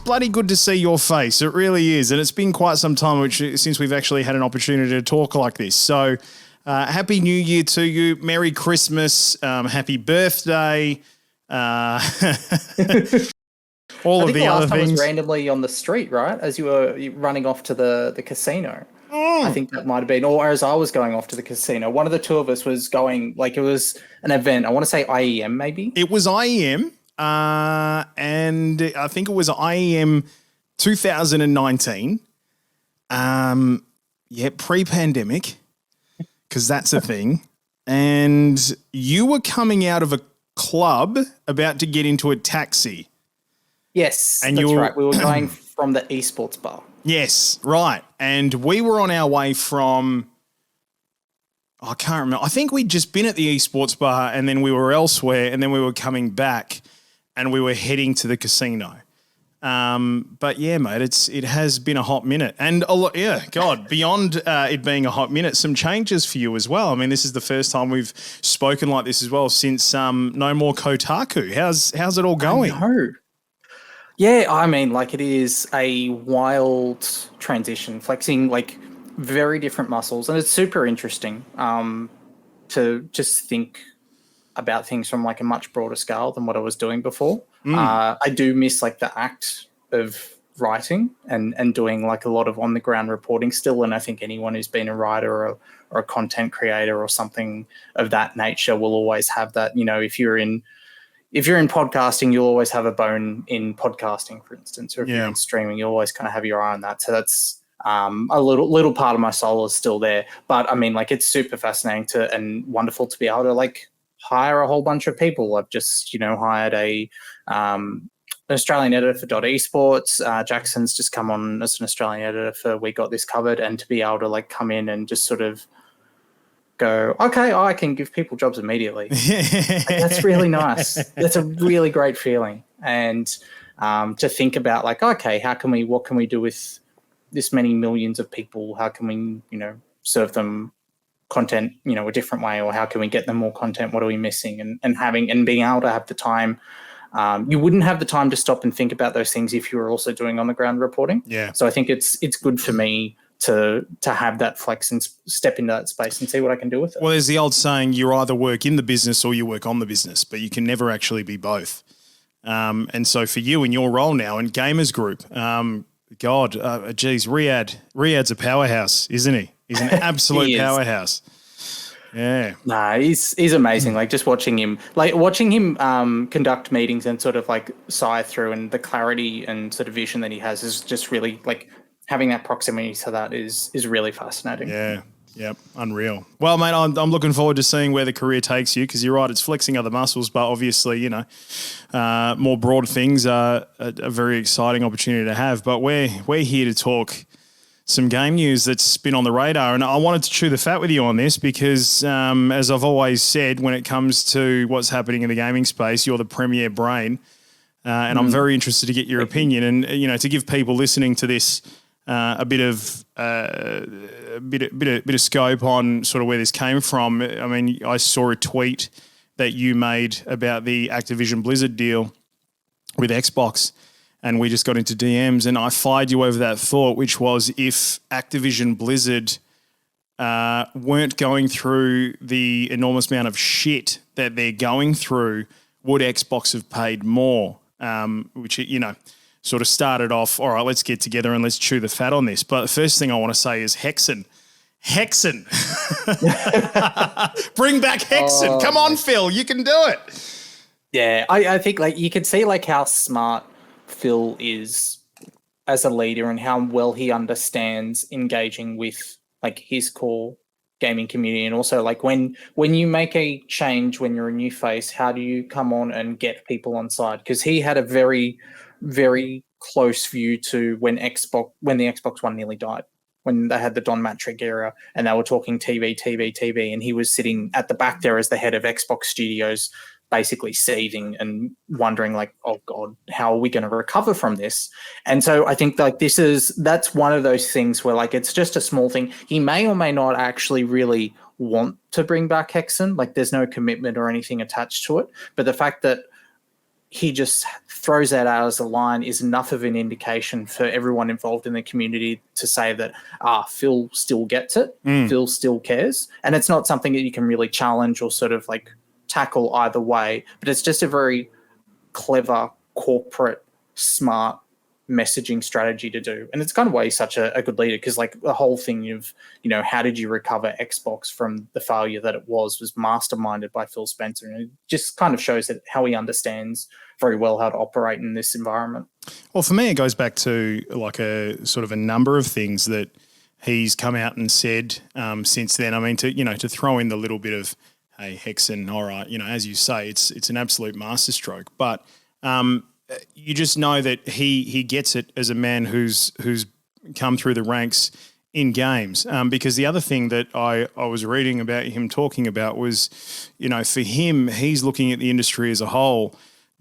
bloody good to see your face. It really is. And it's been quite some time since we've actually had an opportunity to talk like this. So Happy New Year to you. Merry Christmas. Happy birthday. All of the other things. I think last time was randomly on the street, right? As you were running off to the casino. I think that might have been, or as I was going off to the casino. One of the two of us was going, like it was an event. I want to say IEM maybe. It was IEM, and I think it was IEM 2019. Pre-pandemic, because that's a thing. And you were coming out of a club about to get into a taxi. Yes, and that's right. We were going from the esports bar. Yes, right. And we were on our way from, I can't remember. I think we'd just been at the esports bar and then we were elsewhere and then we were coming back and we were heading to the casino. But yeah, mate, it has been a hot minute. And a lot, beyond it being a hot minute, some changes for you as well. I mean, this is the first time we've spoken like this as well since No More Kotaku. How's it all going? I know. Yeah, I mean, like it is a wild transition, flexing like very different muscles, and it's super interesting to just think about things from like a much broader scale than what I was doing before. I do miss like the act of writing and doing like a lot of on the ground reporting still, and I think anyone who's been a writer or a content creator or something of that nature will always have that. You know, if you're in podcasting, you'll always have a bone in podcasting, for instance, or if you're in streaming, you'll always kind of have your eye on that. So that's a little part of my soul is still there. But I mean, like, it's super fascinating and wonderful to be able to like hire a whole bunch of people. I've just, hired an Australian editor for .esports. Jackson's just come on as an Australian editor for We Got This Covered, and to be able to like come in and just sort of go, okay, I can give people jobs immediately. Like, that's really nice. That's a really great feeling. And to think about like, okay, what can we do with this many millions of people? How can we, serve them content, a different way, or how can we get them more content? What are we missing? And being able to have the time. You wouldn't have the time to stop and think about those things if you were also doing on the ground reporting. Yeah. So I think it's good for me to have that flex and step into that space and see what I can do with it. Well, there's the old saying, you either work in the business or you work on the business, but you can never actually be both. And so for you in your role now in Gamers Group, Riyad's a powerhouse, isn't he? He's an absolute powerhouse. Yeah. Nah, he's amazing. Like just watching him conduct meetings and sort of like sigh through, and the clarity and sort of vision that he has is just really like having that proximity to that is really fascinating. Yeah. Yep. Unreal. Well, mate, I'm looking forward to seeing where the career takes you, because you're right, it's flexing other muscles, but obviously, more broad things are a very exciting opportunity to have. But we're here to talk some game news that's been on the radar, and I wanted to chew the fat with you on this because, as I've always said, when it comes to what's happening in the gaming space, you're the premier brain, and I'm very interested to get your opinion and to give people listening to this a bit of scope on sort of where this came from. I mean, I saw a tweet that you made about the Activision Blizzard deal with Xbox, and we just got into DMs, and I fired you over that thought, which was, if Activision Blizzard weren't going through the enormous amount of shit that they're going through, would Xbox have paid more? Which, sort of started off, all right, let's get together and let's chew the fat on this. But the first thing I want to say is Hexen. Bring back Hexen. Come on, Phil, you can do it. Yeah, I think like you can see like how smart Phil is as a leader and how well he understands engaging with like his core gaming community, and also like when you make a change, when you're a new face, how do you come on and get people on side? Because he had a very, very close view to when the Xbox One nearly died, when they had the Don Matrick era and they were talking TV, and he was sitting at the back there as the head of Xbox Studios, basically seething and wondering like, oh God, how are we going to recover from this? And so I think like that's one of those things where like it's just a small thing. He may or may not actually really want to bring back Hexen. Like there's no commitment or anything attached to it. But the fact that he just throws that out as a line is enough of an indication for everyone involved in the community to say that, Phil still gets it, Phil still cares. And it's not something that you can really challenge or sort of like tackle either way, but it's just a very clever, corporate, smart messaging strategy to do. And it's kind of why he's such a good leader, because like the whole thing of, how did you recover Xbox from the failure that it was masterminded by Phil Spencer. And it just kind of shows that how he understands very well how to operate in this environment. Well, for me, it goes back to like a sort of a number of things that he's come out and said since then. I mean, to throw in the little bit of, hey, Hexen, all right, as you say, it's an absolute masterstroke. But you just know that he gets it as a man who's come through the ranks in games. Because the other thing that I was reading about him talking about was, for him, he's looking at the industry as a whole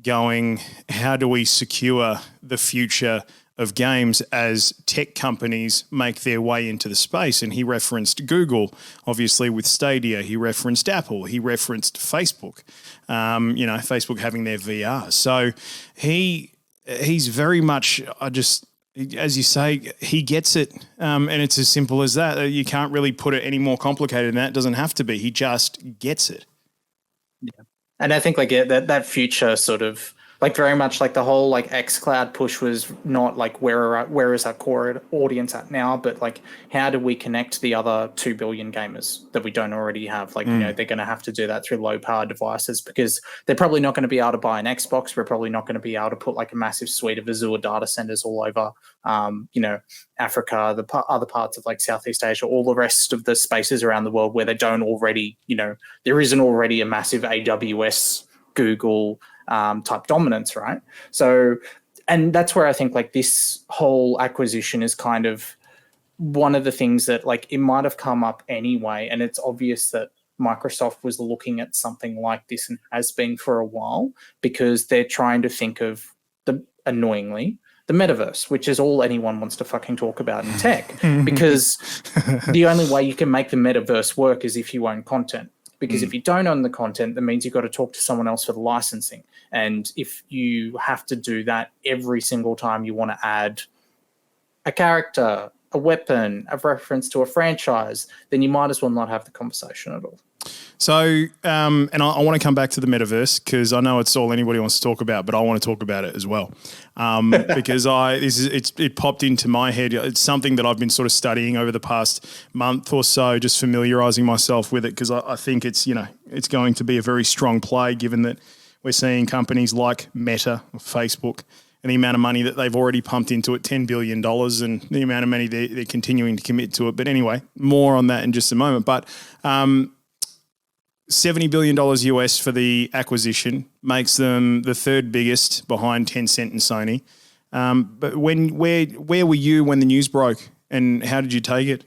going, how do we secure the future of games as tech companies make their way into the space? And he referenced Google, obviously with Stadia. He referenced Apple. He referenced Facebook, Facebook having their VR. So he's very much, as you say, he gets it. And it's as simple as that. You can't really put it any more complicated than that. It doesn't have to be. He just gets it. Yeah. And I think like that future sort of, like very much like the whole like xCloud push was not like where is our core audience at now, but like how do we connect the other 2 billion gamers that we don't already have? Like, they're going to have to do that through low power devices because they're probably not going to be able to buy an Xbox. We're probably not going to be able to put like a massive suite of Azure data centers all over, Africa, other parts of like Southeast Asia, all the rest of the spaces around the world where they don't already, there isn't already a massive AWS, Google, type dominance, right? So, and that's where I think like this whole acquisition is kind of one of the things that like it might have come up anyway, and it's obvious that Microsoft was looking at something like this and has been for a while because they're trying to think of the metaverse, which is all anyone wants to fucking talk about in tech, because the only way you can make the metaverse work is if you own content. Because if you don't own the content, that means you've got to talk to someone else for the licensing. And if you have to do that every single time you want to add a character, a weapon, a reference to a franchise, then you might as well not have the conversation at all. So, and I want to come back to the metaverse because I know it's all anybody wants to talk about, but I want to talk about it as well because it popped into my head. It's something that I've been sort of studying over the past month or so, just familiarising myself with it because I think it's it's going to be a very strong play given that we're seeing companies like Meta, Facebook, and the amount of money that they've already pumped into it, $10 billion, and the amount of money they're continuing to commit to it. But anyway, more on that in just a moment. But $70 billion US for the acquisition makes them the third biggest behind Tencent and Sony. But where were you when the news broke and how did you take it?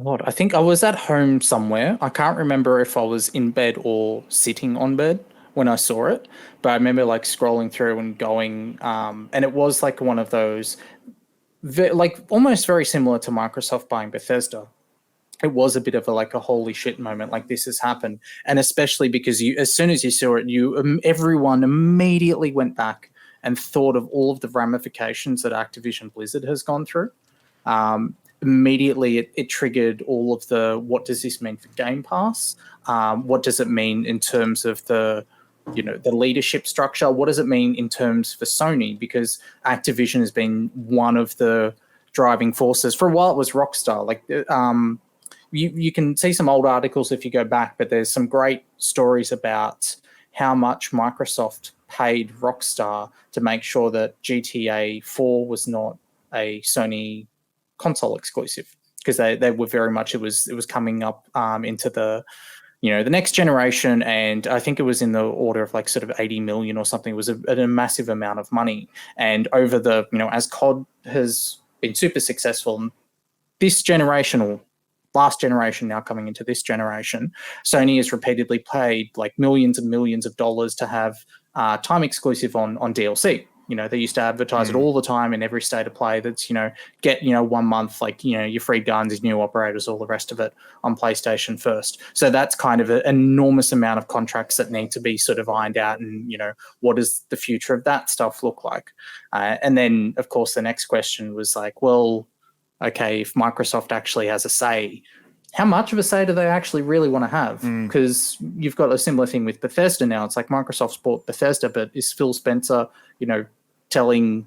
God, I think I was at home somewhere. I can't remember if I was in bed or sitting on bed when I saw it, but I remember like scrolling through and going, and it was like one of those, like almost very similar to Microsoft buying Bethesda. It was a bit of a holy shit moment, like this has happened. And especially because as soon as you saw it, everyone immediately went back and thought of all of the ramifications that Activision Blizzard has gone through. Immediately it triggered all of the, what does this mean for Game Pass? What does it mean in terms of the leadership structure? What does it mean in terms for Sony? Because Activision has been one of the driving forces. For a while it was Rockstar. You can see some old articles if you go back, but there's some great stories about how much Microsoft paid Rockstar to make sure that GTA 4 was not a Sony console exclusive, because they were very much, it was coming up into the the next generation, and I think it was in the order of like sort of 80 million or something. It was a massive amount of money. And over the as COD has been super successful this generation, or last generation now coming into this generation, Sony has repeatedly paid like millions and millions of dollars to have time exclusive on DLC. They used to advertise it all the time in every state of play. That's, get, 1 month, your free guns, new operators, all the rest of it on PlayStation first. So that's kind of an enormous amount of contracts that need to be sort of ironed out. And, what does the future of that stuff look like? And then, of course, the next question was like, well, okay, if Microsoft actually has a say, how much of a say do they actually really want to have? Because you've got a similar thing with Bethesda now. It's like Microsoft's bought Bethesda, but is Phil Spencer, telling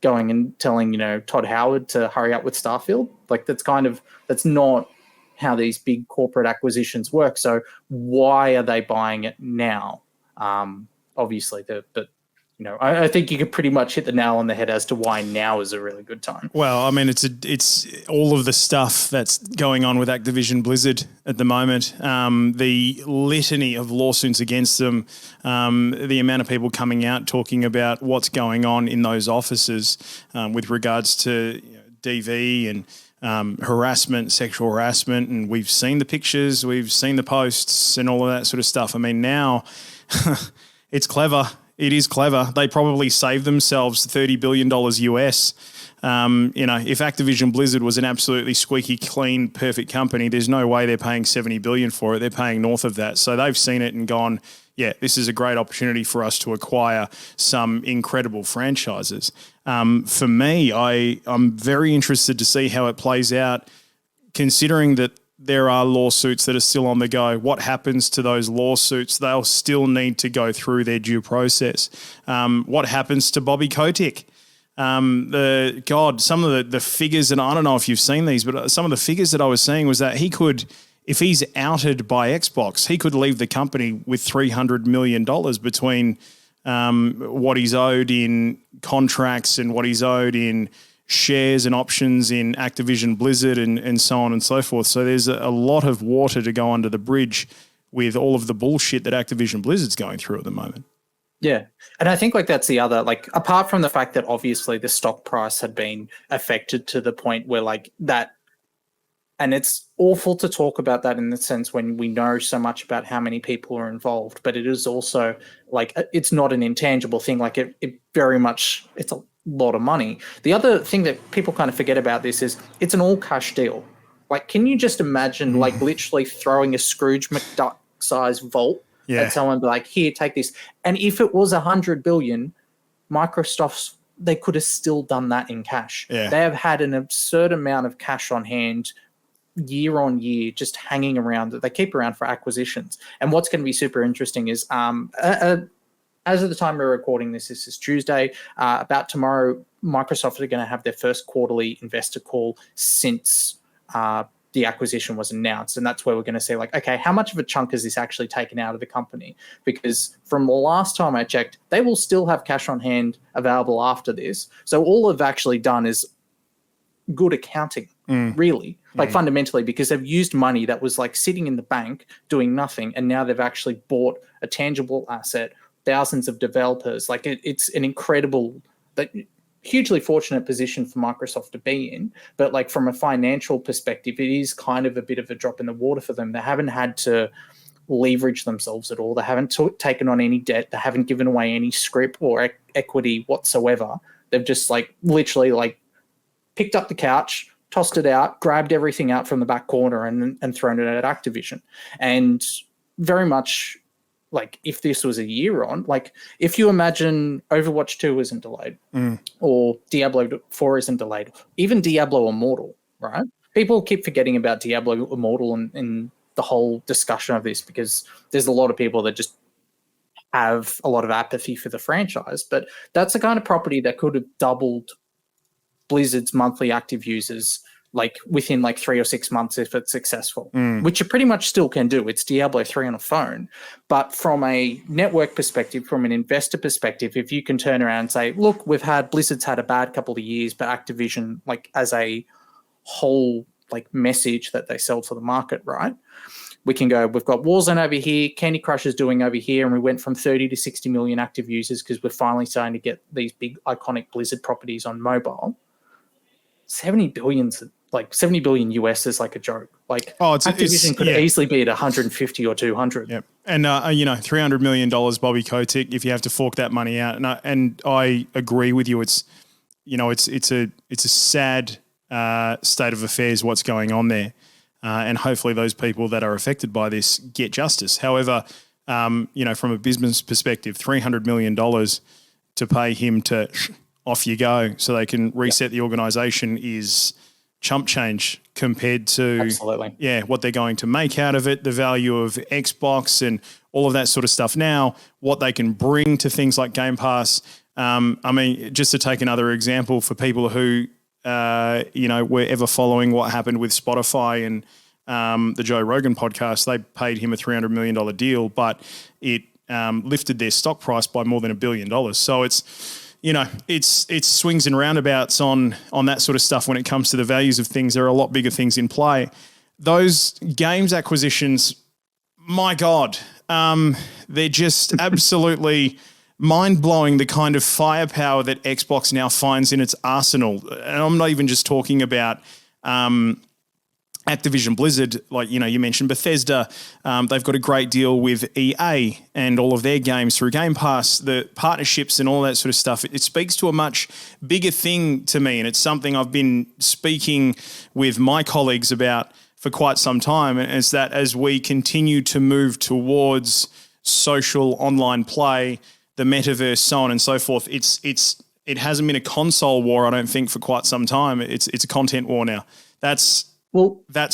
Todd Howard to hurry up with Starfield? Like that's not how these big corporate acquisitions work. So why are they buying it now? Obviously, but I think you could pretty much hit the nail on the head as to why now is a really good time. Well, I mean, it's all of the stuff that's going on with Activision Blizzard at the moment, the litany of lawsuits against them, the amount of people coming out talking about what's going on in those offices with regards to DV and harassment, sexual harassment, and we've seen the pictures, we've seen the posts and all of that sort of stuff. I mean, now it's clever. It is clever. They probably saved themselves $30 billion US. If Activision Blizzard was an absolutely squeaky clean, perfect company, there's no way they're paying $70 billion for it. They're paying north of that. So they've seen it and gone, yeah, this is a great opportunity for us to acquire some incredible franchises. For me, I'm very interested to see how it plays out, considering that there are lawsuits that are still on the go. What happens to those lawsuits? They'll still need to go through their due process. What happens to Bobby Kotick? Some of the figures, and I don't know if you've seen these, but some of the figures that I was seeing was that he could, if he's outed by Xbox, he could leave the company with $300 million between what he's owed in contracts and what he's owed in shares and options in Activision Blizzard and so on and so forth. So there's a lot of water to go under the bridge with all of the bullshit that Activision Blizzard's going through at the moment. Yeah. And I think that's the other, apart from the fact that obviously the stock price had been affected to the point where that, and it's awful to talk about that in the sense when we know so much about how many people are involved, but it is also it's not an intangible thing. It very much, it's a lot of money. The other thing that people kind of forget about this is it's an all cash deal. Can you just imagine literally throwing a Scrooge McDuck size vault at someone, be like, here, take this. And if it was $100 billion, Microsoft's, they could have still done that in cash. Yeah. They have had an absurd amount of cash on hand year on year, just hanging around. They keep around for acquisitions. And what's going to be super interesting is as of the time we're recording this is Tuesday. About tomorrow, Microsoft are going to have their first quarterly investor call since the acquisition was announced. And that's where we're going to say, okay, how much of a chunk is this actually taken out of the company? Because from the last time I checked, they will still have cash on hand available after this. So all they've actually done is good accounting, really, fundamentally, because they've used money that was sitting in the bank doing nothing. And now they've actually bought a tangible asset, thousands of developers. It's an incredible, hugely fortunate position for Microsoft to be in. But from a financial perspective, it is kind of a bit of a drop in the water for them. They haven't had to leverage themselves at all. They haven't taken on any debt. They haven't given away any scrip or equity whatsoever. They've just literally picked up the couch, tossed it out, grabbed everything out from the back corner and thrown it at Activision. And very much if this was a year on, if you imagine Overwatch 2 isn't delayed or Diablo 4 isn't delayed, even Diablo Immortal, right? People keep forgetting about Diablo Immortal and the whole discussion of this because there's a lot of people that just have a lot of apathy for the franchise. But that's the kind of property that could have doubled Blizzard's monthly active users within 3 or 6 months if it's successful, which you pretty much still can do. It's Diablo 3 on a phone. But from a network perspective, from an investor perspective, if you can turn around and say, look, Blizzard's had a bad couple of years, but Activision, as a whole message that they sell to the market, right? We can go, we've got Warzone over here, Candy Crush is doing over here, and we went from 30 to 60 million active users because we're finally starting to get these big iconic Blizzard properties on mobile. $70 billion's like 70 billion US is like a joke. Like Activision could easily be at 150 or 200. Yep. And, $300 million, Bobby Kotick, if you have to fork that money out. And I agree with you. It's a sad state of affairs, what's going on there. And hopefully those people that are affected by this get justice. However, from a business perspective, $300 million to pay him to off you go so they can reset the organisation is chump change compared to what they're going to make out of it, the value of Xbox and all of that sort of stuff. Now, what they can bring to things like Game Pass. Just to take another example for people who, were ever following what happened with Spotify and the Joe Rogan podcast, they paid him a $300 million deal, but it lifted their stock price by more than $1 billion. So it's swings and roundabouts on that sort of stuff when it comes to the values of things. There are a lot bigger things in play. Those games acquisitions, my God, they're just absolutely mind-blowing, the kind of firepower that Xbox now finds in its arsenal. And I'm not even just talking about Activision Blizzard, like, you mentioned Bethesda. They've got a great deal with EA and all of their games through Game Pass, the partnerships and all that sort of stuff. It speaks to a much bigger thing to me, and it's something I've been speaking with my colleagues about for quite some time, and it's that as we continue to move towards social online play, the metaverse, so on and so forth, it hasn't been a console war, I don't think, for quite some time. It's a content war now. That's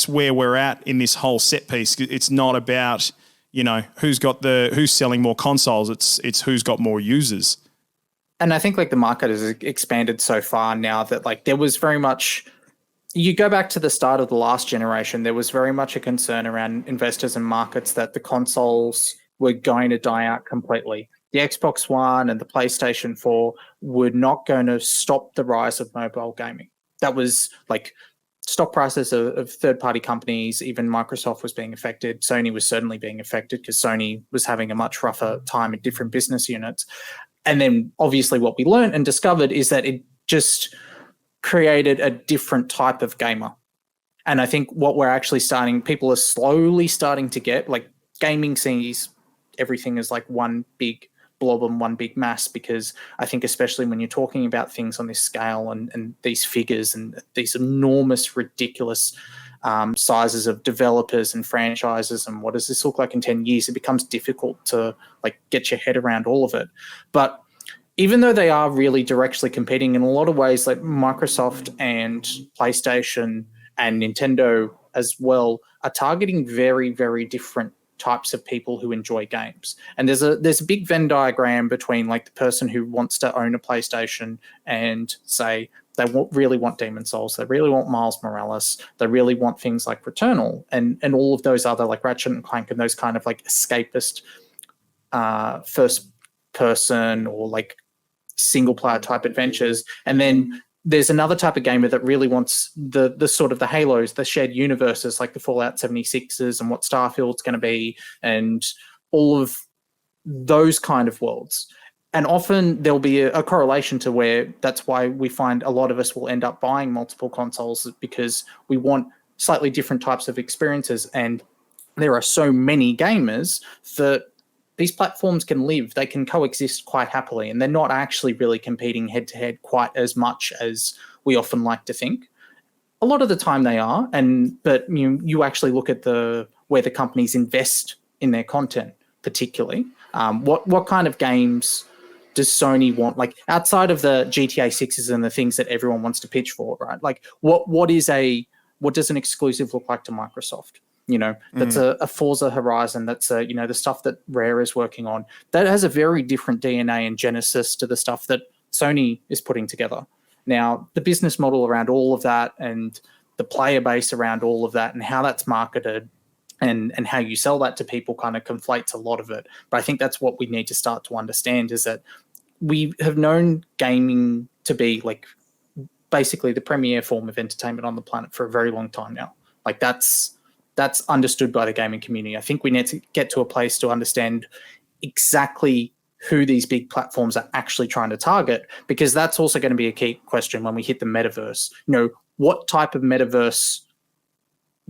where we're at in this whole set piece. It's not about, who's selling more consoles. It's who's got more users. And I think like the market has expanded so far now that like there was very much, you go back to the start of the last generation, there was very much a concern around investors and markets that the consoles were going to die out completely. The Xbox One and the PlayStation 4 were not going to stop the rise of mobile gaming. That was like stock prices of third-party companies, even Microsoft was being affected. Sony was certainly being affected because Sony was having a much rougher time in different business units. And then obviously what we learned and discovered is that it just created a different type of gamer. And I think what we're actually people are slowly starting to get, like gaming sees everything as like one big blob and one big mass, because I think especially when you're talking about things on this scale and these figures and these enormous, ridiculous sizes of developers and franchises and what does this look like in 10 years, it becomes difficult to like get your head around all of it. But even though they are really directly competing in a lot of ways, like Microsoft and PlayStation and Nintendo as well are targeting very, very different types of people who enjoy games. And there's a big Venn diagram between like the person who wants to own a PlayStation and say they really want Demon's Souls, they really want Miles Morales, they really want things like Returnal and all of those other like Ratchet and Clank and those kind of like escapist first person or like single player type adventures. And then there's another type of gamer that really wants the sort of the Halos, the shared universes, like the Fallout 76s and what Starfield's going to be and all of those kind of worlds. And often there'll be a correlation to where that's why we find a lot of us will end up buying multiple consoles, because we want slightly different types of experiences. And there are so many gamers that these platforms can live, they can coexist quite happily, and they're not actually really competing head-to-head quite as much as we often like to think. A lot of the time they are, but you actually look at where the companies invest in their content, particularly. What kind of games does Sony want? Like outside of the GTA 6s and the things that everyone wants to pitch for, right? Like what does an exclusive look like to Microsoft? That's a Forza Horizon. That's the stuff that Rare is working on. That has a very different DNA and genesis to the stuff that Sony is putting together. Now, the business model around all of that and the player base around all of that and how that's marketed and how you sell that to people kind of conflates a lot of it. But I think that's what we need to start to understand, is that we have known gaming to be like basically the premier form of entertainment on the planet for a very long time now. Like that's understood by the gaming community. I think we need to get to a place to understand exactly who these big platforms are actually trying to target, because that's also going to be a key question when we hit the metaverse. what type of metaverse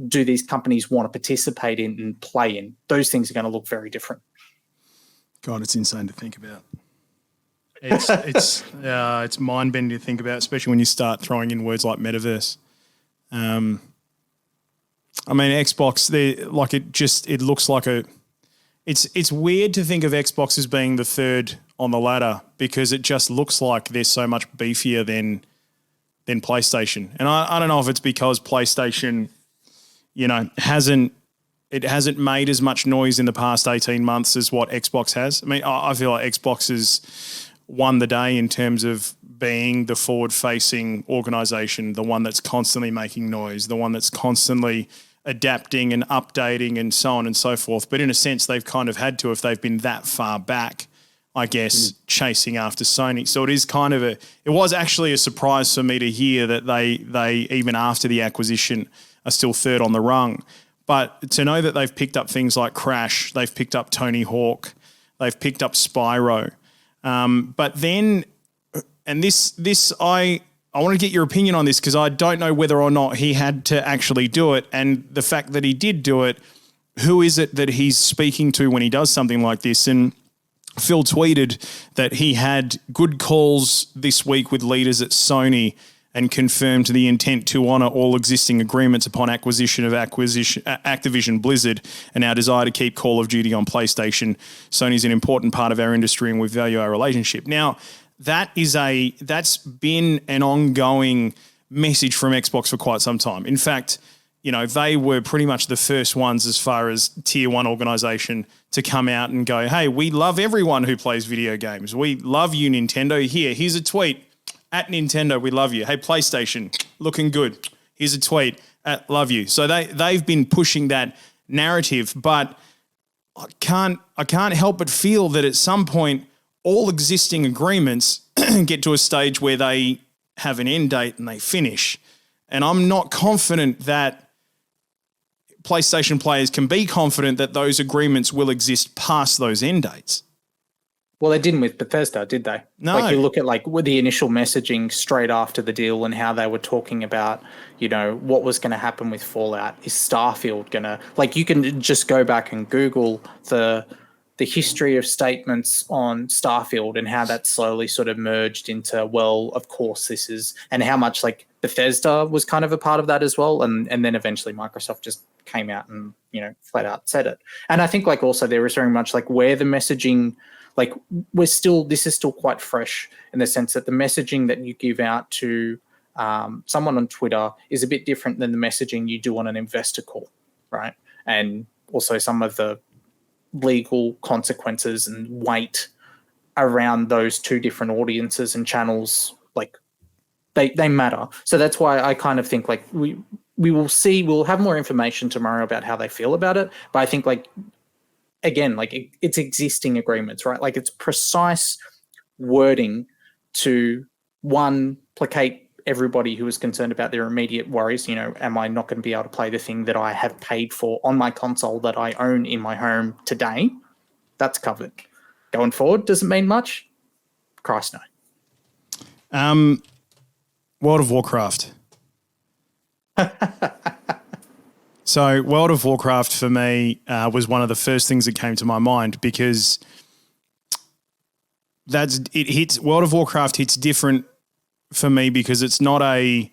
do these companies want to participate in and play in? Those things are going to look very different. God, it's insane to think about. It's mind bending to think about, especially when you start throwing in words like metaverse. I mean, Xbox, it looks like it's weird to think of Xbox as being the third on the ladder because it just looks like they're so much beefier than PlayStation. And I don't know if it's because PlayStation, hasn't made as much noise in the past 18 months as what Xbox has. I mean, I feel like Xbox has won the day in terms of being the forward-facing organisation, the one that's constantly making noise, the one that's constantly adapting and updating and so on and so forth. But in a sense, they've kind of had to if they've been that far back, I guess, chasing after Sony. So it is kind of it was actually a surprise for me to hear that they even after the acquisition are still third on the rung. But to know that they've picked up things like Crash, they've picked up Tony Hawk, they've picked up Spyro. But then, and this I want to get your opinion on this because I don't know whether or not he had to actually do it. And the fact that he did do it, who is it that he's speaking to when he does something like this? And Phil tweeted that he had good calls this week with leaders at Sony and confirmed the intent to honour all existing agreements upon acquisition of Activision Blizzard and our desire to keep Call of Duty on PlayStation. Sony's an important part of our industry and we value our relationship. Now, that's been an ongoing message from Xbox for quite some time. In fact, they were pretty much the first ones as far as tier one organisation to come out and go, hey, we love everyone who plays video games. We love you, Nintendo. Here's a tweet. At Nintendo, we love you. Hey, PlayStation, looking good. Here's a tweet. At love you. So they've been pushing that narrative, but I can't help but feel that at some point all existing agreements get to a stage where they have an end date and they finish. And I'm not confident that PlayStation players can be confident that those agreements will exist past those end dates. Well, they didn't with Bethesda, did they? No. Like you look at with the initial messaging straight after the deal and how they were talking about, what was going to happen with Fallout. Is Starfield going to, you can just go back and Google the history of statements on Starfield and how that slowly sort of merged into, well, of course this is, and how much Bethesda was kind of a part of that as well. And then eventually Microsoft just came out and, flat out said it. And I think also there is very much where the messaging, this is still quite fresh in the sense that the messaging that you give out to someone on Twitter is a bit different than the messaging you do on an investor call, right? And also some of the legal consequences and weight around those two different audiences and channels, they matter. So that's why I kind of think we will see, we'll have more information tomorrow about how they feel about it. But I think again, it's existing agreements, right? It's precise wording to, one, placate everybody who is concerned about their immediate worries. Am I not going to be able to play the thing that I have paid for on my console that I own in my home today? That's covered. Going forward, does it mean much? Christ, no. World of Warcraft. So World of Warcraft for me was one of the first things that came to my mind because World of Warcraft hits different for me because it's not a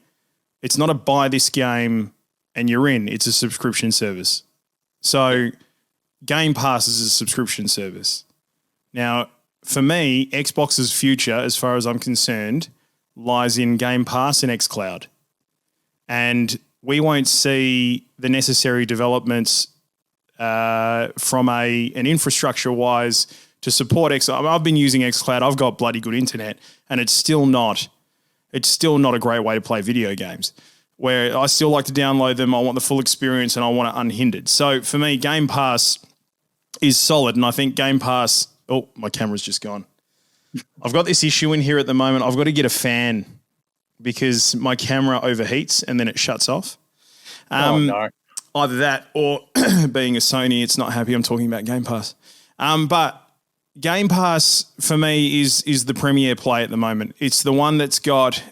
buy this game and you're in. It's a subscription service. So Game Pass is a subscription service. Now, for me, Xbox's future, as far as I'm concerned, lies in Game Pass and xCloud. And we won't see the necessary developments from an infrastructure-wise to support xCloud. I've been using xCloud. I've got bloody good internet, and it's still not a great way to play video games. Where I still like to download them, I want the full experience, and I want it unhindered. So for me, Game Pass is solid, and I think Game Pass. Oh, my camera's just gone. I've got this issue in here at the moment. I've got to get a fan because my camera overheats and then it shuts off. No. Either that or being a Sony, it's not happy I'm talking about Game Pass. But Game Pass for me is the premier play at the moment. It's the one that's got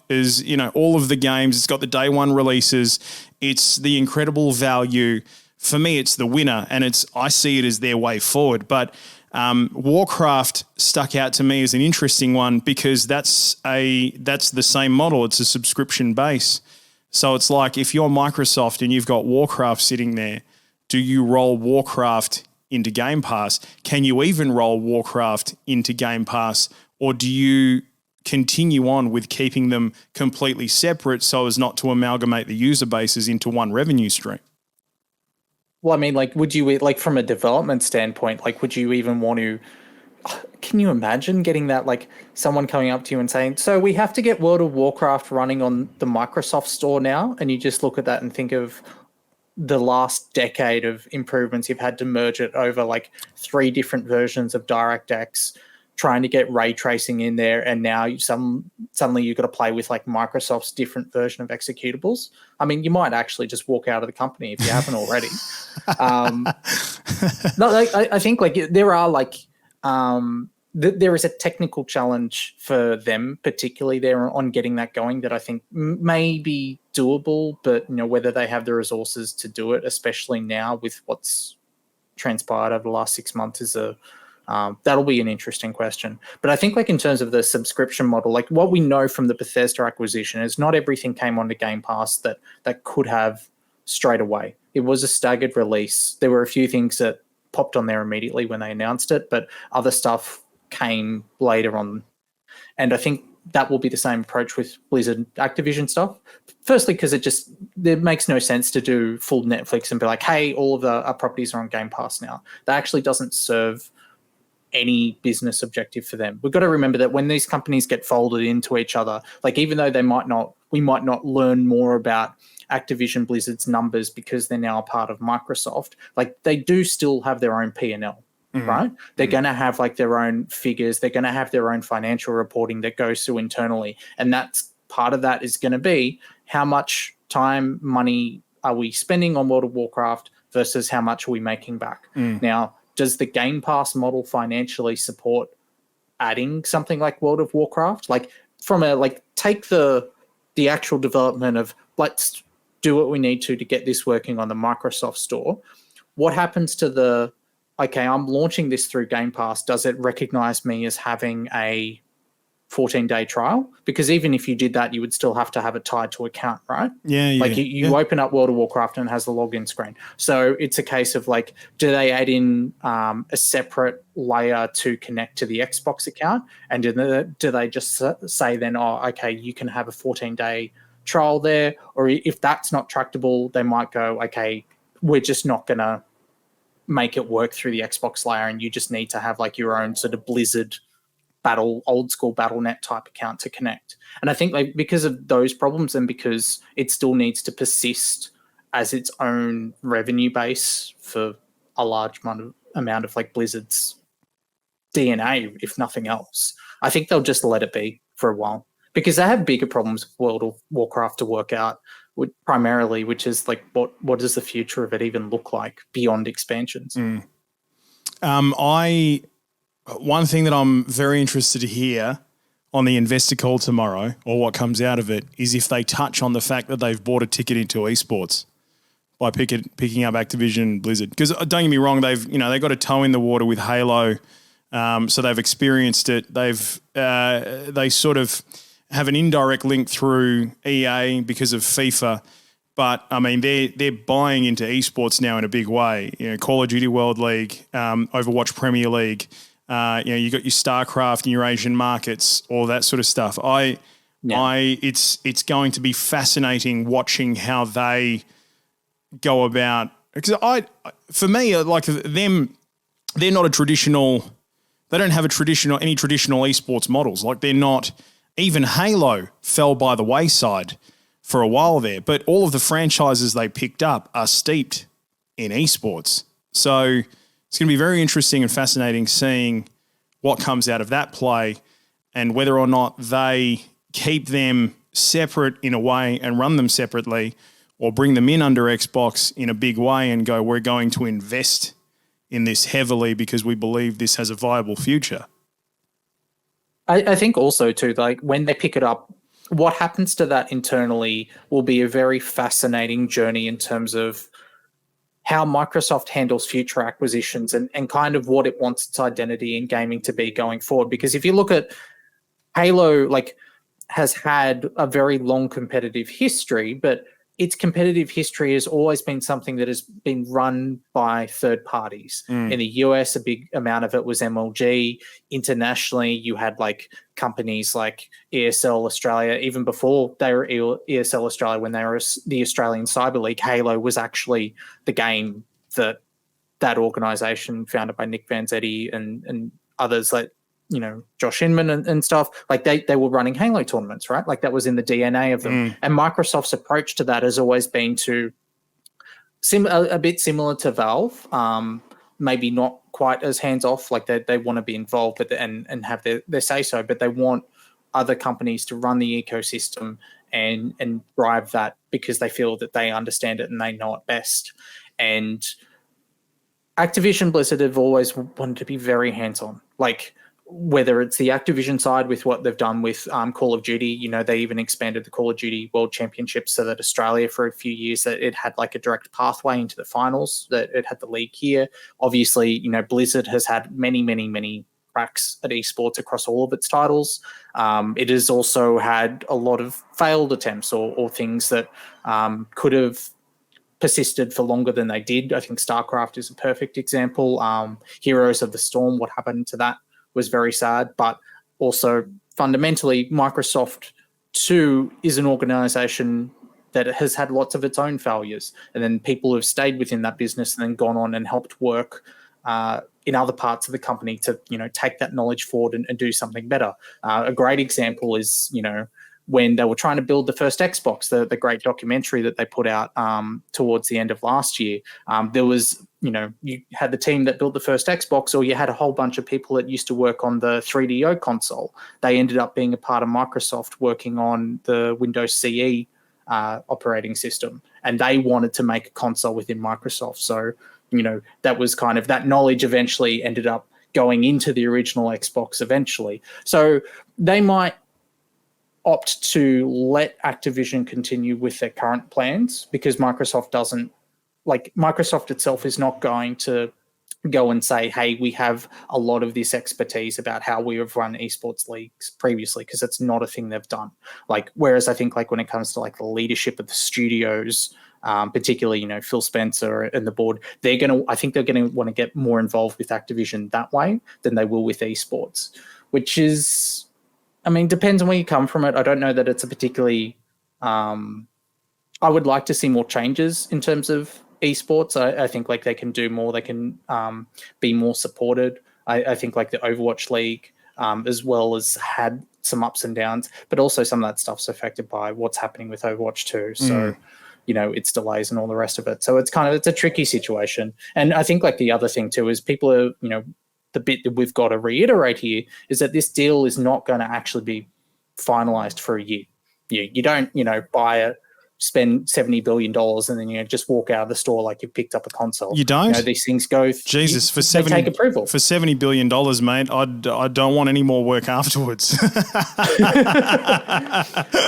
all of the games. It's got the day one releases. It's the incredible value. For me, it's the winner, and I see it as their way forward. But Warcraft stuck out to me as an interesting one because that's the same model. It's a subscription base. So it's like if you're Microsoft and you've got Warcraft sitting there, do you roll Warcraft into Game Pass? Can you even roll Warcraft into Game Pass, or do you continue on with keeping them completely separate so as not to amalgamate the user bases into one revenue stream? Well, I mean, like, would you, like, from a development standpoint, like, would you even want to, can you imagine getting that, like, someone coming up to you and saying, so we have to get World of Warcraft running on the Microsoft Store now? And you just look at that and think of the last decade of improvements. You've had to merge it over like 3 different versions of DirectX, trying to get ray tracing in there, and now suddenly you've got to play with like Microsoft's different version of executables. I mean, you might actually just walk out of the company if you haven't already. I think like there are like there is a technical challenge for them, particularly there on getting that going, that I think may be doable, but whether they have the resources to do it, especially now with what's transpired over the last 6 months, is that'll be an interesting question. But I think like in terms of the subscription model, like what we know from the Bethesda acquisition is not everything came onto Game Pass that could have straight away. It was a staggered release. There were a few things that popped on there immediately when they announced it, but other stuff came later on. And I think that will be the same approach with Blizzard Activision stuff. Firstly, because it makes no sense to do full Netflix and be like, hey, all of our properties are on Game Pass now. That actually doesn't serve any business objective for them. We've got to remember that when these companies get folded into each other, like even though we might not learn more about Activision Blizzard's numbers because they're now a part of Microsoft, like they do still have their own P&L. Mm-hmm. Right? They're going to have like their own figures. They're going to have their own financial reporting that goes through internally. And that's part of that is going to be how much time, money are we spending on World of Warcraft versus how much are we making back? Now, does the Game Pass model financially support adding something like World of Warcraft? Like from take the actual development of let's do what we need to get this working on the Microsoft Store. What happens to okay, I'm launching this through Game Pass. Does it recognize me as having a 14-day trial? Because even if you did that, you would still have to have it tied to account, right? Yeah. Like you open up World of Warcraft and it has the login screen. So it's a case of like, do they add in a separate layer to connect to the Xbox account? And do they just say then, oh, okay, you can have a 14-day trial there? Or if that's not tractable, they might go, okay, we're just not going to make it work through the Xbox layer, and you just need to have like your own sort of Blizzard old school BattleNet type account to connect. And I think like because of those problems and because it still needs to persist as its own revenue base for a large amount of like Blizzard's DNA, if nothing else, I think they'll just let it be for a while because they have bigger problems with World of Warcraft to work out primarily, which is like what does the future of it even look like beyond expansions? One thing that I'm very interested to hear on the investor call tomorrow, or what comes out of it, is if they touch on the fact that they've bought a ticket into esports by picking up Activision Blizzard. Because don't get me wrong, they've got a toe in the water with Halo, so they've experienced it. They sort of have an indirect link through EA because of FIFA, but I mean they're buying into esports now in a big way. Call of Duty World League, Overwatch Premier League. You got your StarCraft and your Asian markets, all that sort of stuff. It's going to be fascinating watching how they go about. Because for me, like them, they're not a traditional. They don't have any traditional esports models. Like they're not. Even Halo fell by the wayside for a while there, but all of the franchises they picked up are steeped in esports. So it's going to be very interesting and fascinating seeing what comes out of that play and whether or not they keep them separate in a way and run them separately, or bring them in under Xbox in a big way and go, we're going to invest in this heavily because we believe this has a viable future. I think also too, like when they pick it up, what happens to that internally will be a very fascinating journey in terms of how Microsoft handles future acquisitions and kind of what it wants its identity in gaming to be going forward. Because if you look at Halo, like, has had a very long competitive history, but its competitive history has always been something that has been run by third parties. In the US, a big amount of it was MLG. Internationally, you had like companies like ESL Australia. Even before they were ESL Australia, when they were the Australian Cyber League, Halo was actually the game that organization founded by Nick Vanzetti and others like, you know, Josh Inman and stuff, like they were running Halo tournaments, right? Like that was in the DNA of them. And Microsoft's approach to that has always been to a bit similar to Valve, maybe not quite as hands-off, like they want to be involved but and have their say-so, but they want other companies to run the ecosystem and drive that because they feel that they understand it and they know it best. And Activision Blizzard have always wanted to be very hands-on, like whether it's the Activision side with what they've done with Call of Duty, you know, they even expanded the Call of Duty World Championships so that Australia for a few years that it had like a direct pathway into the finals, that it had the league here. Obviously, you know, Blizzard has had many cracks at esports across all of its titles. It has also had a lot of failed attempts or things that could have persisted for longer than they did. I think StarCraft is a perfect example. Heroes of the Storm, what happened to that was very sad, but also fundamentally Microsoft too is an organization that has had lots of its own failures, and then people have stayed within that business and then gone on and helped work in other parts of the company to, you know, take that knowledge forward and do something better. A great example is, you know, when they were trying to build the first Xbox, the great documentary that they put out towards the end of last year, there was, you know, you had the team that built the first Xbox, or you had a whole bunch of people that used to work on the 3DO console. They ended up being a part of Microsoft working on the Windows CE operating system, and they wanted to make a console within Microsoft. So, you know, that was kind of, that knowledge eventually ended up going into the original Xbox eventually. So they might opt to let Activision continue with their current plans because Microsoft doesn't, like, Microsoft itself is not going to go and say, hey, we have a lot of this expertise about how we have run esports leagues previously, because it's not a thing they've done. Like, whereas I think like when it comes to like the leadership of the studios, particularly, you know, Phil Spencer and the board, I think they're going to want to get more involved with Activision that way than they will with esports, which is, I mean, depends on where you come from it. I don't know that it's a particularly, I would like to see more changes in terms of esports. I think like they can do more. They can be more supported. I think like the Overwatch League as well as had some ups and downs, but also some of that stuff's affected by what's happening with Overwatch 2. So, you know, its delays and all the rest of it. So it's a tricky situation. And I think like the other thing too is people are, you know, the bit that we've got to reiterate here is that this deal is not going to actually be finalized for a year. You don't, you know, spend $70 billion and then, you know, just walk out of the store like you've picked up a console. You don't? You know, these things go. Jesus, they take approval. For $70 billion, mate, I don't want any more work afterwards. But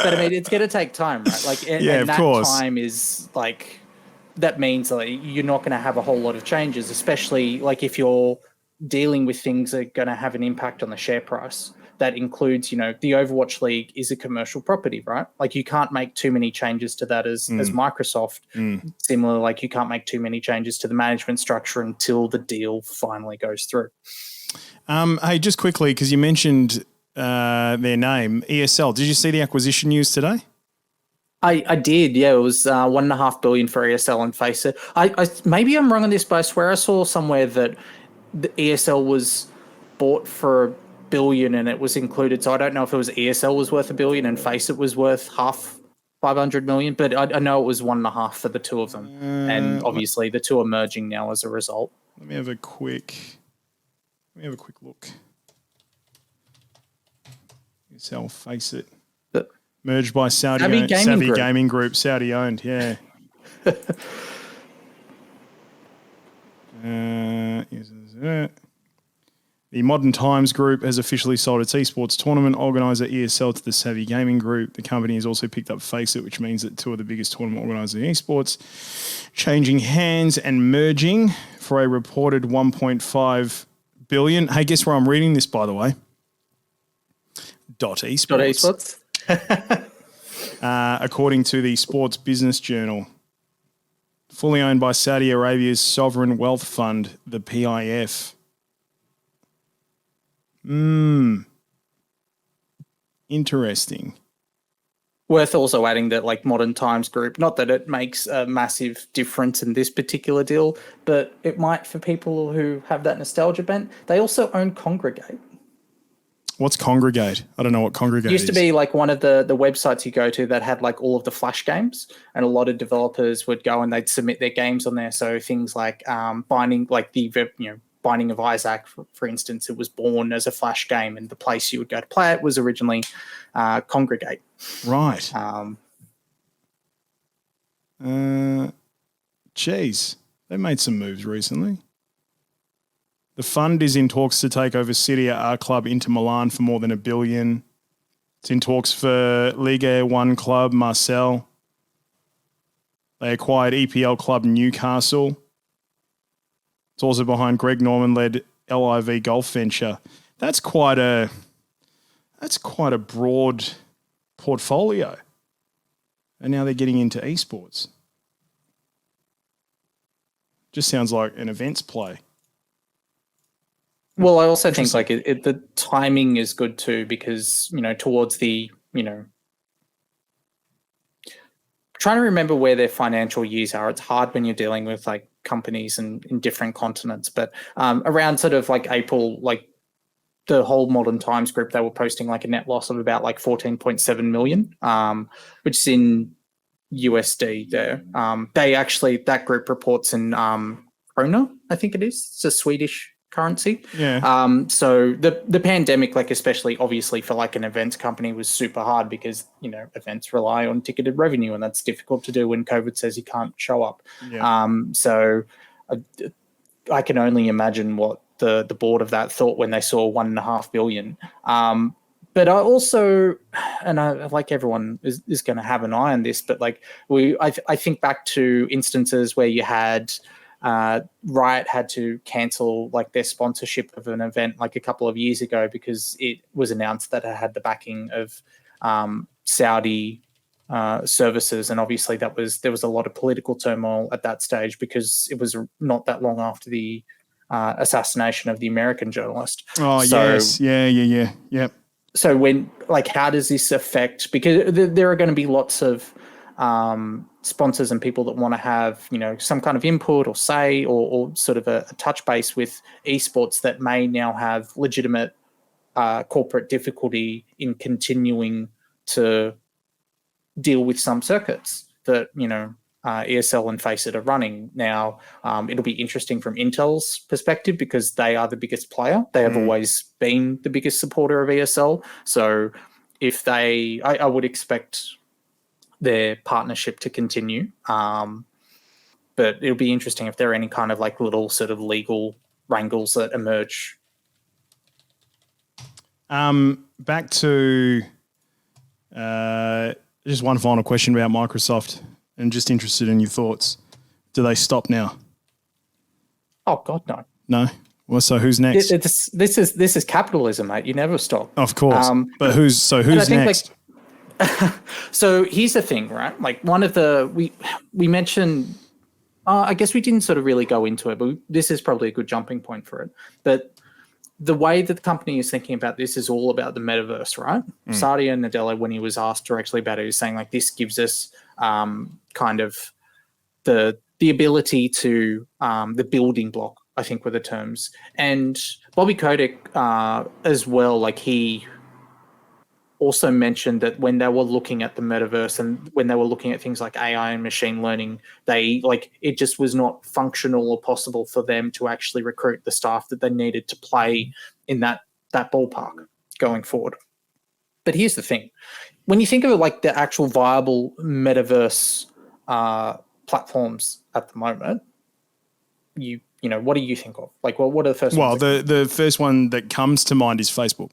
I mean, it's going to take time, right? Like, and that course. time is like, that means like you're not going to have a whole lot of changes, especially like if you're dealing with things that are going to have an impact on the share price. That includes, you know, the Overwatch League is a commercial property, right? Like you can't make too many changes to that as Microsoft. Similar, like you can't make too many changes to the management structure until the deal finally goes through. Hey, just quickly, because you mentioned their name, ESL. Did you see the acquisition news today? I did, yeah. It was $1.5 billion for ESL and Face It. I maybe I'm wrong on this, but I swear I saw somewhere that the ESL was bought for $1 billion and it was included. So I don't know if it was ESL was worth $1 billion and Face It was worth $500 million, but I know it was 1.5 for the two of them. And obviously the two are merging now as a result. Let me have a quick look. ESL, Face It. Merged by Savvy Gaming Group, Saudi owned, yeah. The Modern Times Group has officially sold its esports tournament organizer ESL to the Savvy Gaming Group. The company has also picked up Faceit, which means that two of the biggest tournament organizers in esports changing hands and merging for a reported 1.5 billion. Hey, guess where I'm reading this, by the way? .esports. According to the Sports Business Journal. Fully owned by Saudi Arabia's sovereign wealth fund, the PIF. Interesting. Worth also adding that, like, Modern Times Group, not that it makes a massive difference in this particular deal, but it might for people who have that nostalgia bent. They also own Congregate. What's Congregate? I don't know what Congregate is. It used to be like one of the websites you go to that had like all of the Flash games, and a lot of developers would go and they'd submit their games on there. So things like Binding, like the Binding of Isaac, for instance, it was born as a Flash game, and the place you would go to play it was originally Congregate. Right. Geez, they made some moves recently. The fund is in talks to take over City A Club Inter Milan for more than $1 billion. It's in talks for Ligue 1 club Marseille. They acquired EPL club Newcastle. It's also behind Greg Norman-led LIV Golf Venture. That's quite a broad portfolio. And now they're getting into esports. Just sounds like an events play. Well, I also think like the timing is good too, because, towards the, trying to remember where their financial years are. It's hard when you're dealing with like companies in different continents, but around sort of like April, like the whole Modern Times Group, they were posting like a net loss of about like 14.7 million, which is in USD there. That group reports in krona, I think it is. It's a Swedish currency. Yeah. So the pandemic, like especially obviously for like an events company, was super hard because events rely on ticketed revenue, and that's difficult to do when COVID says you can't show up. Yeah. So I can only imagine what the board of that thought when they saw 1.5 billion. But I also, and I like everyone is going to have an eye on this, but like I think back to instances where you had Riot had to cancel like their sponsorship of an event like a couple of years ago because it was announced that it had the backing of Saudi services, and obviously there was a lot of political turmoil at that stage because it was not that long after the assassination of the American journalist. Oh, so, yes, yeah, yep. So how does this affect? Because there are going to be lots of sponsors and people that want to have, some kind of input or say or sort of a touch base with esports that may now have legitimate corporate difficulty in continuing to deal with some circuits that, ESL and Faceit are running. Now, it'll be interesting from Intel's perspective because they are the biggest player. They have always been the biggest supporter of ESL. So if I would expect their partnership to continue. But it'll be interesting if there are any kind of like little sort of legal wrangles that emerge. Back to just one final question about Microsoft, and just interested in your thoughts. Do they stop now? Oh God, no. No? Well, so who's next? This is capitalism, mate. You never stop. Of course. But who's next? So here's the thing, right? Like one of the we mentioned, I guess we didn't sort of really go into it, but this is probably a good jumping point for it. But the way that the company is thinking about this is all about the metaverse, right? Satya Nadella, when he was asked directly about it, was saying like this gives us kind of the ability to the building block, I think were the terms. And Bobby Kotick as well, like he also mentioned that when they were looking at the metaverse and when they were looking at things like AI and machine learning, it just was not functional or possible for them to actually recruit the staff that they needed to play in that ballpark going forward. But here's the thing. When you think of it like the actual viable metaverse platforms at the moment, you what do you think of? Like, what are the first Well, ones? the first one that comes to mind is Facebook.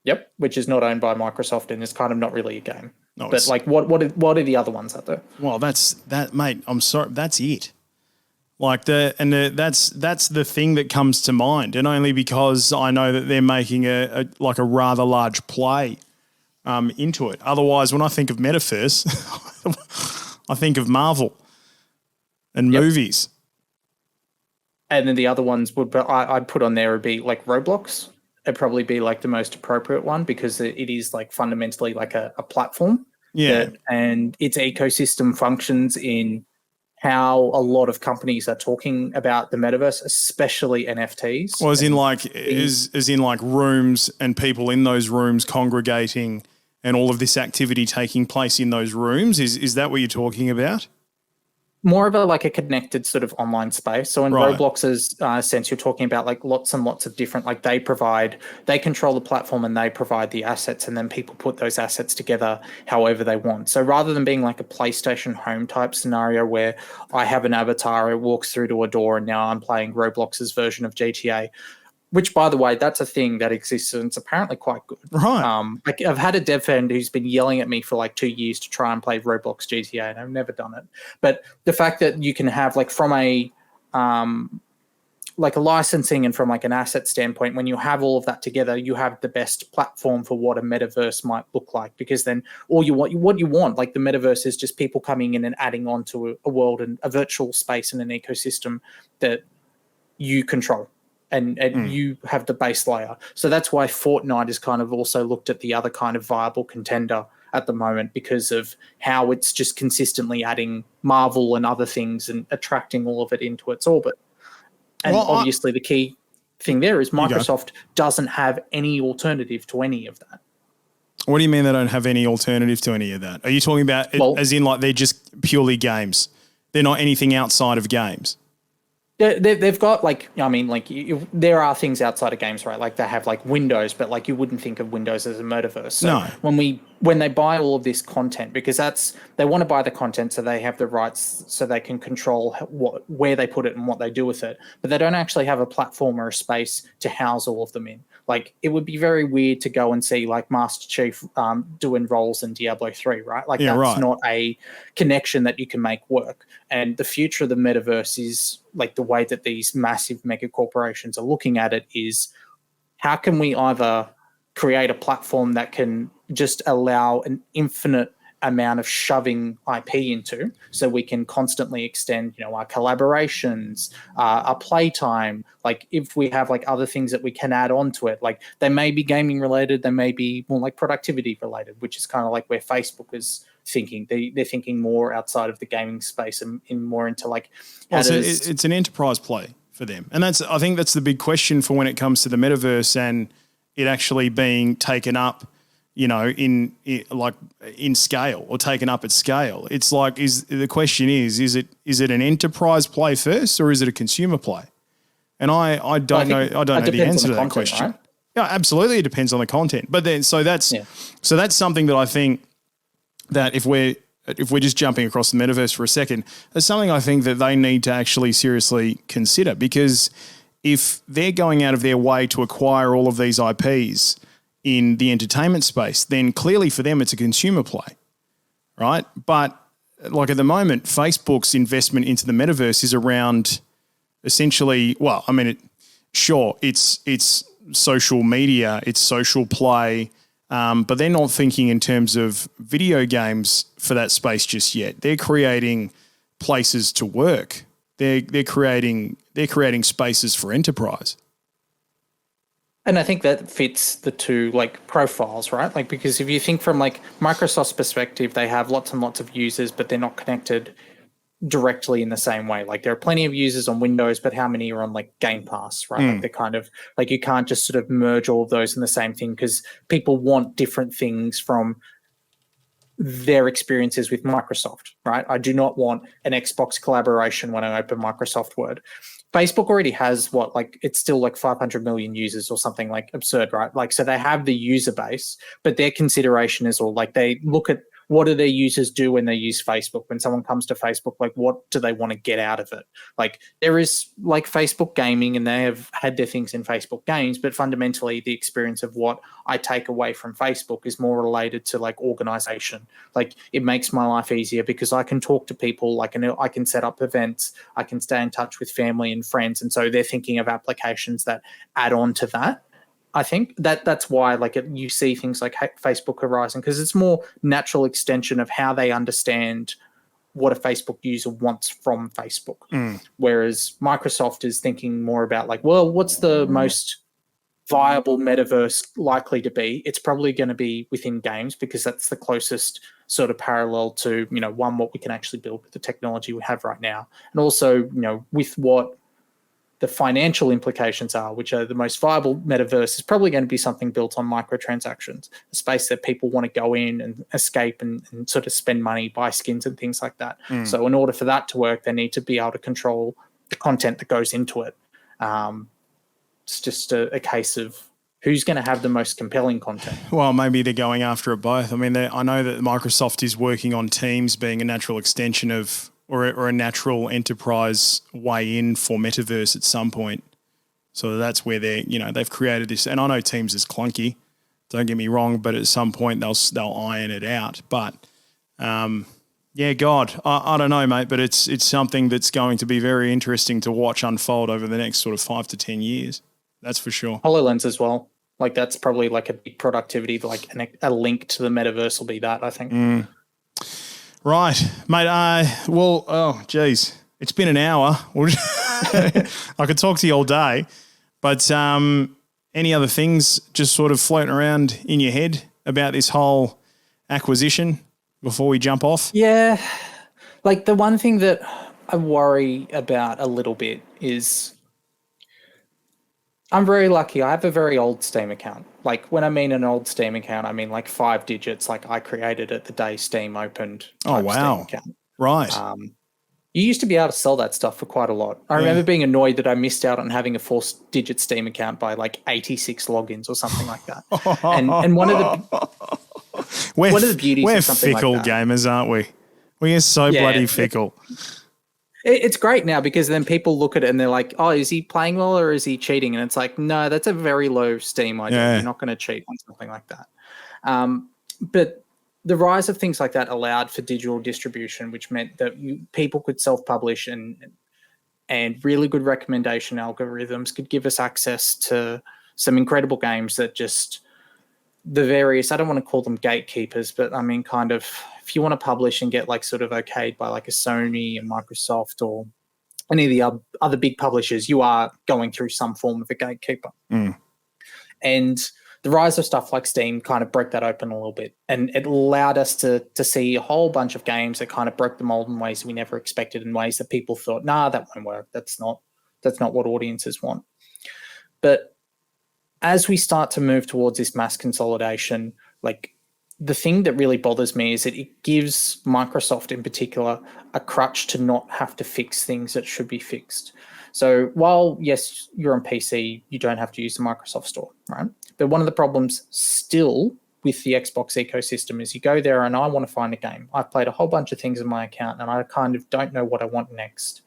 Yep, which is not owned by Microsoft and is kind of not really a game. No, But like, what are the other ones out there? Well, that's that, mate. I'm sorry, that's it. Like that's the thing that comes to mind, and only because I know that they're making a rather large play into it. Otherwise, when I think of metaverse, I think of Marvel and movies. And then the other ones I'd put on there would be like Roblox. It'd probably be like the most appropriate one because it is like fundamentally like a platform. Yeah. And its ecosystem functions in how a lot of companies are talking about the metaverse, especially NFTs. Well, as in like rooms and people in those rooms congregating and all of this activity taking place in those rooms. Is that what you're talking about? More of a connected sort of online space. So in Roblox's sense, you're talking about like lots and lots of different, like they control the platform and they provide the assets, and then people put those assets together however they want. So rather than being like a PlayStation home type scenario where I have an avatar, it walks through to a door and now I'm playing Roblox's version of GTA, which, by the way, that's a thing that exists and it's apparently quite good. Right. I've had a dev friend who's been yelling at me for like 2 years to try and play Roblox GTA, and I've never done it. But the fact that you can have like from a licensing and from like an asset standpoint, when you have all of that together, you have the best platform for what a metaverse might look like. Because then what you want, like the metaverse is just people coming in and adding on to a world and a virtual space and an ecosystem that you control. And you have the base layer. So that's why Fortnite is kind of also looked at the other kind of viable contender at the moment because of how it's just consistently adding Marvel and other things and attracting all of it into its orbit. And obviously the key thing there is Microsoft doesn't have any alternative to any of that. What do you mean they don't have any alternative to any of that? Are you talking about as in like they're just purely games? They're not anything outside of games? They've got there are things outside of games, right? Like they have like Windows, but like you wouldn't think of Windows as a metaverse. So no. When they buy all of this content, because they want to buy the content so they have the rights so they can control where they put it and what they do with it, but they don't actually have a platform or a space to house all of them in. Like it would be very weird to go and see like Master Chief doing roles in Diablo 3, right? Like that's not a connection that you can make work. And the future of the metaverse is like the way that these massive mega corporations are looking at it is how can we either create a platform that can just allow an infinite amount of shoving IP into so we can constantly extend, our collaborations, our playtime. Like if we have like other things that we can add on to it, like they may be gaming related, they may be more like productivity related, which is kind of like where Facebook is thinking. They're thinking more outside of the gaming space and more into like... it's an enterprise play for them. And I think that's the big question for when it comes to the metaverse and it actually being taken up in scale or taken up at scale. It's like, the question is it an enterprise play first or is it a consumer play? And I don't know the answer to that question. Right? Yeah, absolutely. It depends on the content. But then, so that's something that I think that if we're just jumping across the metaverse for a second, that's something I think that they need to actually seriously consider, because if they're going out of their way to acquire all of these IPs in the entertainment space, then clearly for them it's a consumer play, right? But like at the moment, Facebook's investment into the metaverse is around essentially, it's social media, it's social play, but they're not thinking in terms of video games for that space just yet. They're creating places to work. They're creating spaces for enterprise. And I think that fits the two like profiles, right? Like, because if you think from like Microsoft's perspective, they have lots and lots of users, but they're not connected directly in the same way. Like there are plenty of users on Windows, but how many are on like Game Pass, right? Like they're kind of like, you can't just sort of merge all of those in the same thing because people want different things from their experiences with Microsoft, right? I do not want an Xbox collaboration when I open Microsoft Word. Facebook already has it's still like 500 million users or something like absurd, right? Like, so they have the user base, but their consideration is all like they look at what do their users do when they use Facebook? When someone comes to Facebook, like what do they want to get out of it? Like there is like Facebook gaming and they have had their things in Facebook games, but fundamentally the experience of what I take away from Facebook is more related to like organization. Like it makes my life easier because I can talk to people, like I can set up events, I can stay in touch with family and friends. And so they're thinking of applications that add on to that. I think that's why you see things like Facebook Horizon, because it's more natural extension of how they understand what a Facebook user wants from Facebook. Whereas Microsoft is thinking more about like, well, what's the most viable metaverse likely to be? It's probably going to be within games because that's the closest sort of parallel to, what we can actually build with the technology we have right now. And also, with what the financial implications are, which are the most viable metaverse, is probably going to be something built on microtransactions, a space that people want to go in and escape and sort of spend money, buy skins and things like that. So in order for that to work, they need to be able to control the content that goes into it. It's just a case of who's going to have the most compelling content. Well, maybe they're going after it both. I mean, I know that Microsoft is working on Teams being a natural extension of or a natural enterprise way in for metaverse at some point. So that's where they've created this. And I know Teams is clunky, don't get me wrong, but at some point they'll iron it out. But I don't know, mate, but it's something that's going to be very interesting to watch unfold over the next sort of 5 to 10 years. That's for sure. HoloLens as well. Like that's probably like a big productivity, like a link to the metaverse will be that, I think. Right, mate. It's been an hour. I could talk to you all day, but any other things just sort of floating around in your head about this whole acquisition before we jump off? Yeah, like the one thing that I worry about a little bit is I'm very lucky. I have a very old Steam account. Like when I mean an old Steam account, I mean like 5 digits. Like I created it the day Steam opened. Oh, wow. Steam account. Right. You used to be able to sell that stuff for quite a lot. I remember being annoyed that I missed out on having a 4-digit Steam account by like 86 logins or something like that. And one of the beauties we're of something fickle like that, gamers, aren't we? We are so bloody fickle. It's great now because then people look at it and they're like, oh, is he playing well or is he cheating? And it's like, no, that's a very low Steam idea. Yeah. You're not going to cheat on something like that. But the rise of things like that allowed for digital distribution, which meant that people could self-publish and really good recommendation algorithms could give us access to some incredible games that just the various, I don't want to call them gatekeepers, but I mean kind of if you want to publish and get like sort of okayed by like a Sony and Microsoft or any of the other big publishers, you are going through some form of a gatekeeper. And the rise of stuff like Steam kind of broke that open a little bit, and it allowed us to see a whole bunch of games that kind of broke the mold in ways we never expected, in ways that people thought, nah, that won't work. That's not what audiences want. But as we start to move towards this mass consolidation, like the thing that really bothers me is that it gives Microsoft in particular a crutch to not have to fix things that should be fixed. So while, yes, you're on PC, you don't have to use the Microsoft Store, right? But one of the problems still with the Xbox ecosystem is you go there and I want to find a game. I've played a whole bunch of things in my account and I kind of don't know what I want next.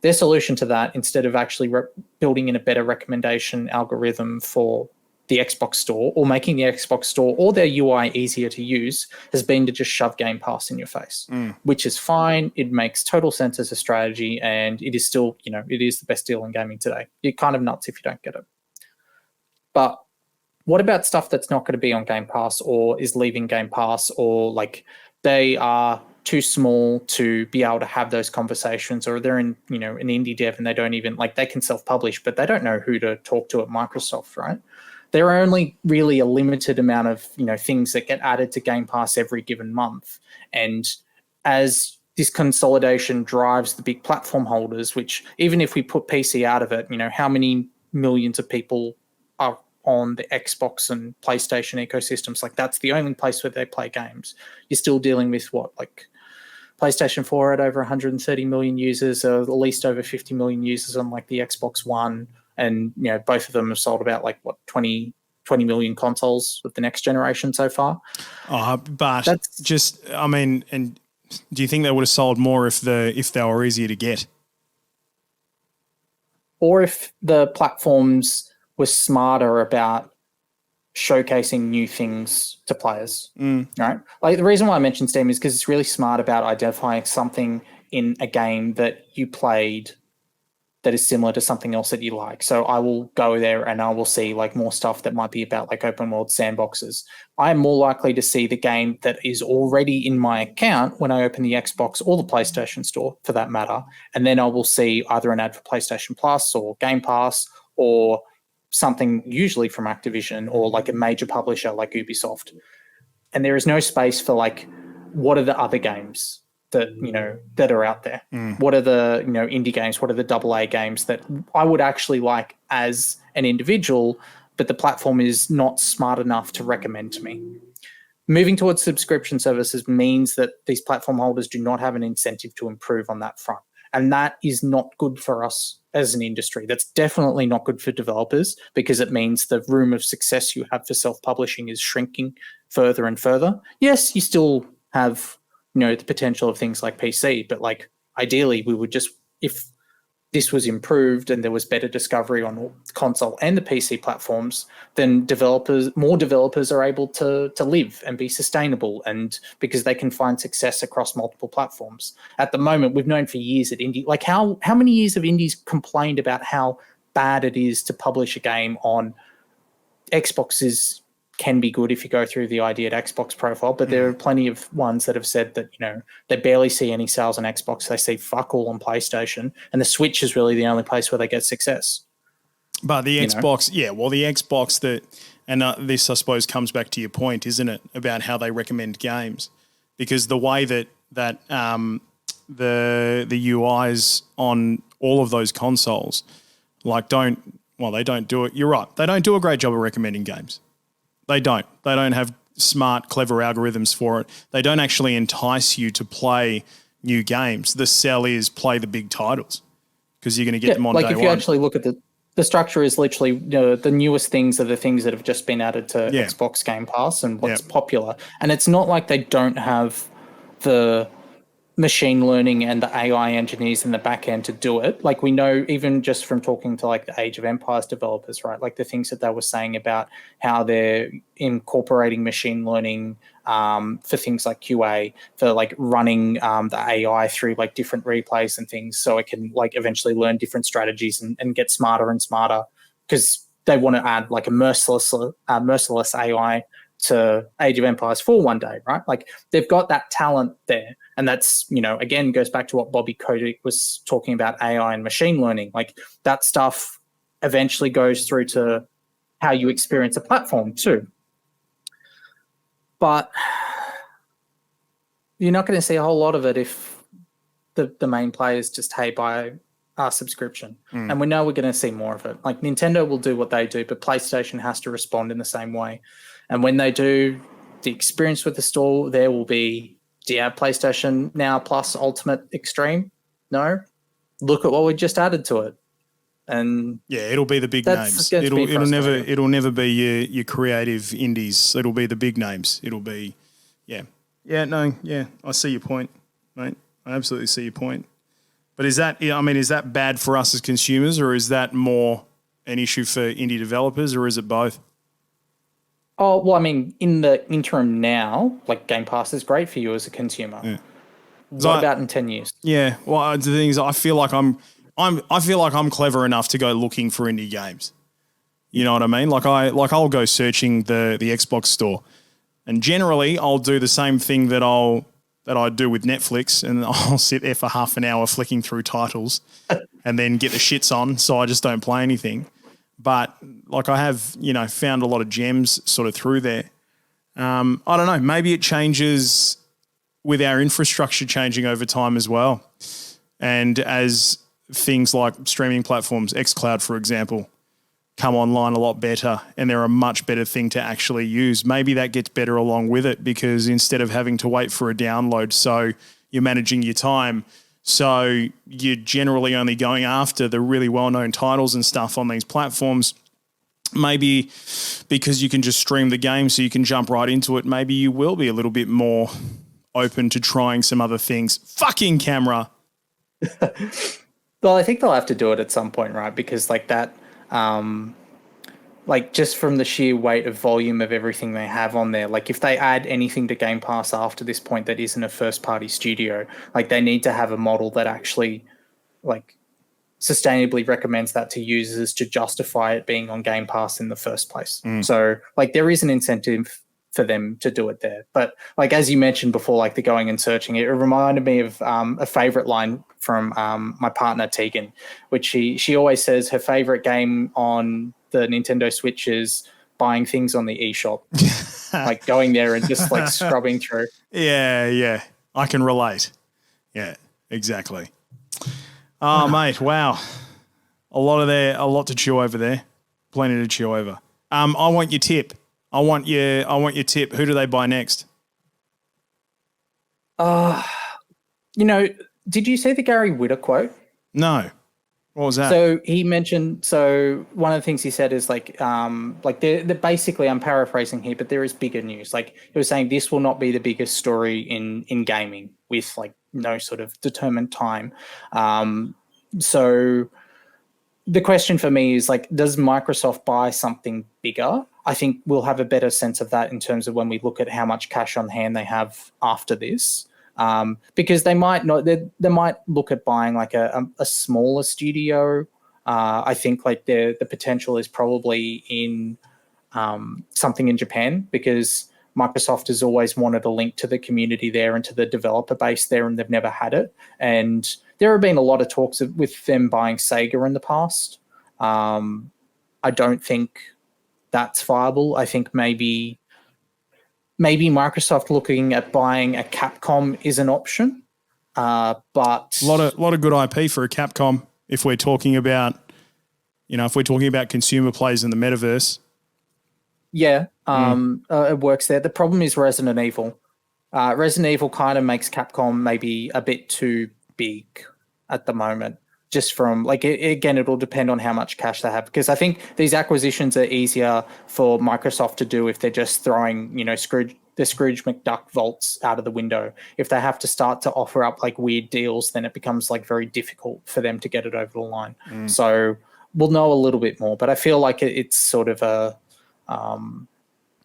Their solution to that, instead of actually building in a better recommendation algorithm for the Xbox Store or making the Xbox Store or their UI easier to use, has been to just shove Game Pass in your face, which is fine. It makes total sense as a strategy, and it is still, it is the best deal in gaming today. You're kind of nuts if you don't get it. But what about stuff that's not going to be on Game Pass or is leaving Game Pass, or like they are too small to be able to have those conversations, or they're in, an indie dev and they don't even, like, they can self-publish, but they don't know who to talk to at Microsoft, right? There are only really a limited amount of, things that get added to Game Pass every given month. And as this consolidation drives the big platform holders, which even if we put PC out of it, how many millions of people are on the Xbox and PlayStation ecosystems? Like, that's the only place where they play games. You're still dealing with PlayStation 4 had over 130 million users, at least over 50 million users on like the Xbox One. And, both of them have sold about 20 20 million consoles with the next generation so far. But and do you think they would have sold more if they were easier to get? Or if the platforms were smarter about showcasing new things to players, right? Like the reason why I mentioned Steam is because it's really smart about identifying something in a game that you played that is similar to something else that you like. So I will go there and I will see like more stuff that might be about like open world sandboxes. I'm more likely to see the game that is already in my account when I open the Xbox or the PlayStation Store for that matter. And then I will see either an ad for PlayStation Plus or Game Pass or something usually from Activision or like a major publisher like Ubisoft. And there is no space for like, what are the other games that are out there? What are the indie games? What are the AA games that I would actually like as an individual, but the platform is not smart enough to recommend to me? Moving towards subscription services means that these platform holders do not have an incentive to improve on that front. And that is not good for us as an industry. That's definitely not good for developers because it means the room of success you have for self-publishing is shrinking further and further. Yes, you still have the potential of things like PC, but like ideally we would just, if this was improved and there was better discovery on console and the PC platforms, then more developers are able to live and be sustainable, and because they can find success across multiple platforms. At the moment, we've known for years that indie, like how many years have indies complained about how bad it is to publish a game on Xboxes? Can be good if you go through the ID at Xbox profile, but there are plenty of ones that have said that they barely see any sales on Xbox. They see fuck all on PlayStation, and the Switch is really the only place where they get success. But the Xbox, the Xbox this I suppose comes back to your point, isn't it, about how they recommend games? Because the way that the UIs on all of those consoles, they don't do it. You're right, they don't do a great job of recommending games. They don't have smart, clever algorithms for it. They don't actually entice you to play new games. The sell is play the big titles because you're going to get them on day one. Like if you actually look at the structure is literally the newest things are the things that have just been added to Xbox Game Pass and what's popular. And it's not like they don't have the machine learning and the AI engineers in the back end to do it. Like we know even just from talking to like the Age of Empires developers, right? Like the things that they were saying about how they're incorporating machine learning for things like QA, for like running the AI through like different replays and things so it can like eventually learn different strategies and get smarter and smarter, because they want to add like a merciless AI to Age of Empires 4 one day, right? Like they've got that talent there. And that's, again, goes back to what Bobby Kotick was talking about, AI and machine learning. Like that stuff eventually goes through to how you experience a platform too. But you're not going to see a whole lot of it if the main players just, hey, buy our subscription. And we know we're going to see more of it. Like Nintendo will do what they do, but PlayStation has to respond in the same way. And when they do, the experience with the store there will be, do you have PlayStation Now Plus Ultimate Extreme? No. Look at what we just added to it. And it'll be the big names. It'll never be your creative indies. It'll be the big names. It'll be, I see your point, mate. I absolutely see your point. But is that bad for us as consumers, or is that more an issue for indie developers, or is it both? Oh, well, I mean, in the interim now, like Game Pass is great for you as a consumer. Yeah. What about in 10 years? Yeah, well, the thing is, I feel like I'm clever enough to go looking for indie games. You know what I mean? I'll go searching the Xbox store, and generally I'll do the same thing that I do with Netflix, and I'll sit there for half an hour flicking through titles, and then get the shits on, so I just don't play anything. But like I have, found a lot of gems sort of through there. I don't know. Maybe it changes with our infrastructure changing over time as well. And as things like streaming platforms, xCloud, for example, come online a lot better and they're a much better thing to actually use, maybe that gets better along with it, because instead of having to wait for a download, so you're managing your time, so you're generally only going after the really well-known titles and stuff on these platforms. maybe because you can just stream the game so you can jump right into it, maybe you will be a little bit more open to trying some other things. Fucking camera. Well, I think they'll have to do it at some point, right? Because like that, like just from the sheer weight of volume of everything they have on there, like if they add anything to Game Pass after this point that isn't a first-party studio, like they need to have a model that actually like sustainably recommends that to users to justify it being on Game Pass in the first place. So like there is an incentive for them to do it there. But like as you mentioned before, like the going and searching, it reminded me of a favorite line from my partner Tegan, which she always says her favorite game on the Nintendo Switch is buying things on the eShop, like going there and just like scrubbing through. Yeah, I can relate. Yeah, exactly. Oh, mate, wow. A lot to chew over there. Plenty to chew over. I want your tip. I want your tip. Who do they buy next? You know, did you see the Gary Whitta quote? No. What was that? So he mentioned, one of the things he said is like they're basically, I'm paraphrasing here, but there is bigger news. Like he was saying this will not be the biggest story in gaming with like no sort of determined time. So the question for me is like, does Microsoft buy something bigger? I think we'll have a better sense of that in terms of when we look at how much cash on hand they have after this. Because they might not, they might look at buying like a smaller studio. I think like the potential is probably in something in Japan, because Microsoft has always wanted a link to the community there and to the developer base there, and they've never had it. And there have been a lot of talks with them buying Sega in the past. I don't think that's viable. I think maybe Microsoft looking at buying a Capcom is an option, but a lot of good IP for a Capcom if we're talking about, consumer plays in the metaverse. Yeah, it works there. The problem is Resident Evil. Resident Evil kind of makes Capcom maybe a bit too big at the moment. Just from like, again, it'll depend on how much cash they have, because I think these acquisitions are easier for Microsoft to do if they're just throwing, the Scrooge McDuck vaults out of the window. If they have to start to offer up like weird deals, then it becomes like very difficult for them to get it over the line. So we'll know a little bit more, but I feel like it's sort of a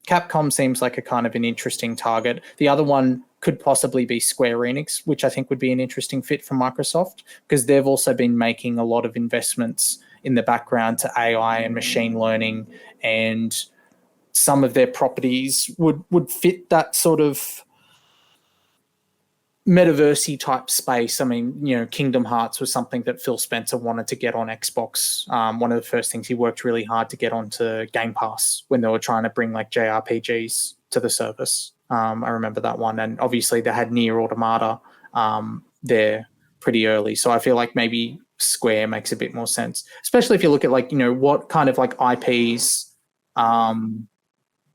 Capcom seems like a kind of an interesting target. The other one could possibly be Square Enix, which I think would be an interesting fit for Microsoft, because they've also been making a lot of investments in the background to AI and machine learning, and some of their properties would fit that sort of metaverse-y type space. I mean, Kingdom Hearts was something that Phil Spencer wanted to get on Xbox. One of the first things he worked really hard to get onto Game Pass when they were trying to bring like JRPGs to the service. I remember that one. And obviously they had Nier Automata there pretty early. So I feel like maybe Square makes a bit more sense, especially if you look at like, what kind of like IPs,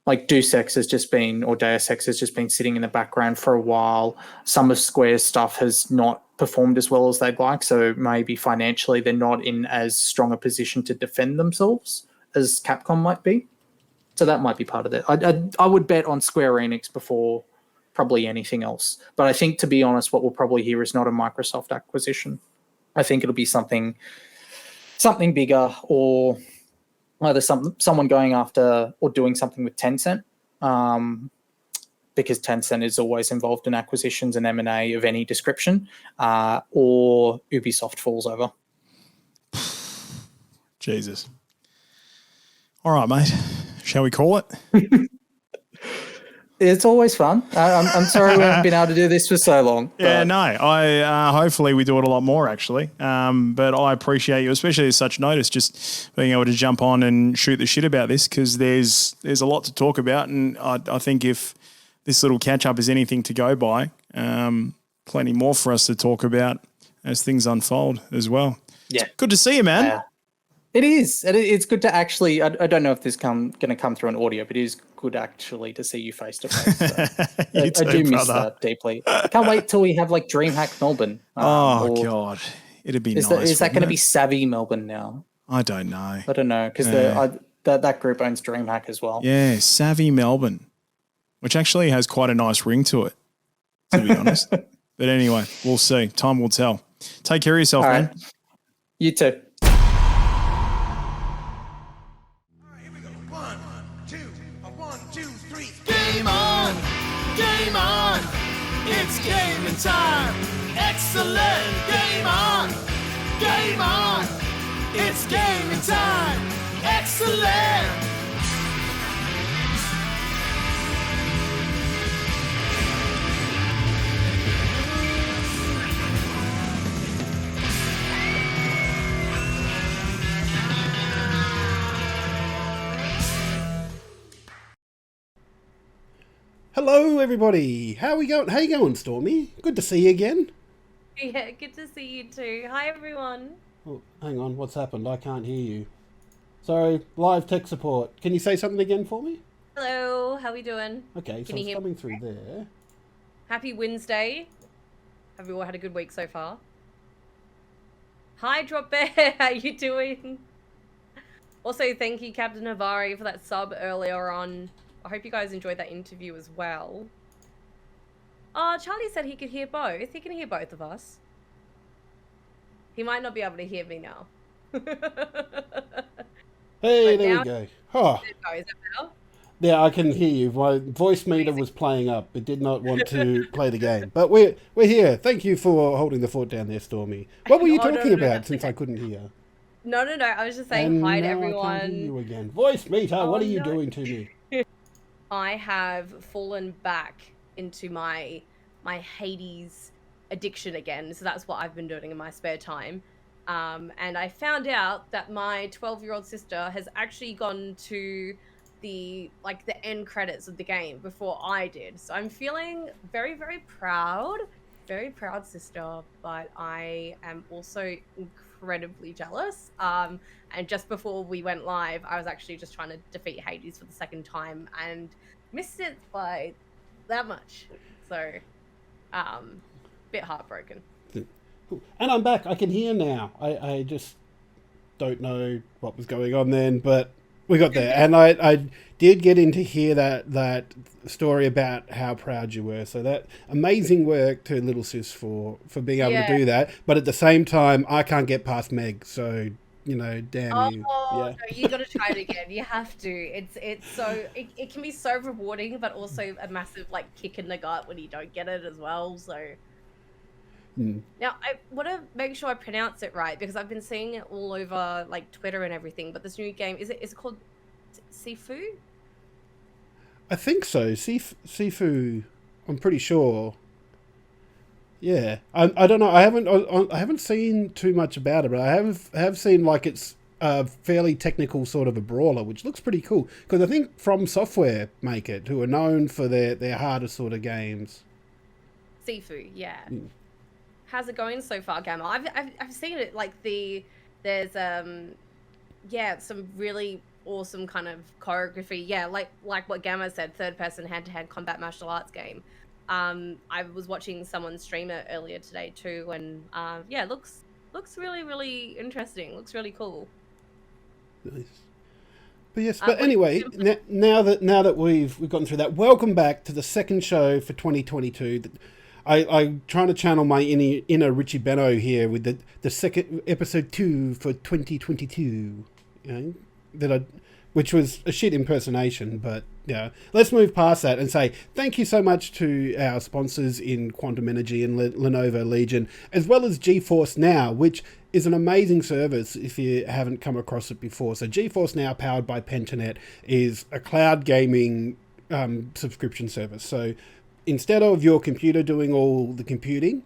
like Deus Ex has just been sitting in the background for a while. Some of Square's stuff has not performed as well as they'd like. So maybe financially they're not in as strong a position to defend themselves as Capcom might be. So that might be part of it. I would bet on Square Enix before probably anything else. But I think, to be honest, what we'll probably hear is not a Microsoft acquisition. I think it'll be something bigger, or either someone going after or doing something with Tencent, because Tencent is always involved in acquisitions and M&A of any description, or Ubisoft falls over. Jesus. All right, mate. Shall we call it? It's always fun. I'm sorry we haven't been able to do this for so long. Yeah, no. I hopefully we do it a lot more, actually. But I appreciate you, especially at such notice, just being able to jump on and shoot the shit about this, because there's a lot to talk about, and I think if this little catch up is anything to go by, plenty more for us to talk about as things unfold as well. Yeah, it's good to see you, man. It is. It's good to actually. I don't know if this going to come through an audio, but it is good actually to see you face to face. I do miss that deeply. I can't wait till we have like DreamHack Melbourne. God, it'd be nice. Is that going to be Savvy Melbourne now? I don't know. I don't know, because that group owns DreamHack as well. Yeah, Savvy Melbourne, which actually has quite a nice ring to it, to be honest. But anyway, we'll see. Time will tell. Take care of yourself, man. Right. You too. One, two, three. Game on! Game on! It's gaming time! Excellent! Game on! Game on! It's gaming time! Excellent! Hello, everybody. How you going, Stormie? Good to see you again. Yeah, good to see you too. Hi, everyone. Oh, hang on. What's happened? I can't hear you. Sorry, live tech support. Can you say something again for me? Hello, how we doing? Okay, so Can you it's hear coming me? through there. Happy Wednesday. Have you all had a good week so far? Hi, Drop Bear. How you doing? Also, thank you, Captain Havari, for that sub earlier on. I hope you guys enjoyed that interview as well. Oh, Charlie said he could hear both. He can hear both of us. He might not be able to hear me now. Hey, But there now- we go. Oh, Is that better? yeah, I can hear you. My voice meter was playing up. It did not want to play the game. But we're here. Thank you for holding the fort down there, Stormie. What were you Oh, no, talking no, about that's since okay. I couldn't hear? No. I was just saying And hi to now I can't hear everyone. you again. Voice meter, Oh, what are you no. doing to me? I have fallen back into my Hades addiction again. So that's what I've been doing in my spare time. And I found out that my 12-year-old sister has actually gone to the end credits of the game before I did. So I'm feeling very, very proud. Very proud sister, but I am also incredibly jealous. And just before we went live, I was actually just trying to defeat Hades for the second time and missed it by that much. So, bit heartbroken. And I'm back. I can hear now. I just don't know what was going on then, but we got there. And I did get in to hear that story about how proud you were. So that amazing work to little sis for being able to do that. But at the same time, I can't get past Meg. So, damn you. Oh, Yeah. no, you got to try it again. You have to. It's so it can be so rewarding, but also a massive kick in the gut when you don't get it as well. So. Now, I want to make sure I pronounce it right because I've been seeing it all over Twitter and everything. But this new game, is it called Sifu? I think so. Sifu, I'm pretty sure. Yeah, I don't know. I haven't seen too much about it, but I have seen it's a fairly technical sort of a brawler, which looks pretty cool. Because I think From Software make it, who are known for their harder sort of games. Sifu, yeah. How's it going so far, Gamma? I've seen it. There's some really awesome kind of choreography. Yeah, like what Gamma said, third person hand-to-hand combat martial arts game. I was watching someone stream it earlier today too, and yeah, looks really, really interesting. Looks really cool. Nice. But yes, but anyway, now that we've gotten through that, welcome back to the second show for 2022. I'm trying to channel my inner Richie Benno here with the second episode 2 for 2022, which was a shit impersonation, but yeah, let's move past that and say thank you so much to our sponsors in Quantum Energy and Lenovo Legion, as well as GeForce Now, which is an amazing service if you haven't come across it before. So GeForce Now, powered by Pentanet, is a cloud gaming subscription service. So instead of your computer doing all the computing,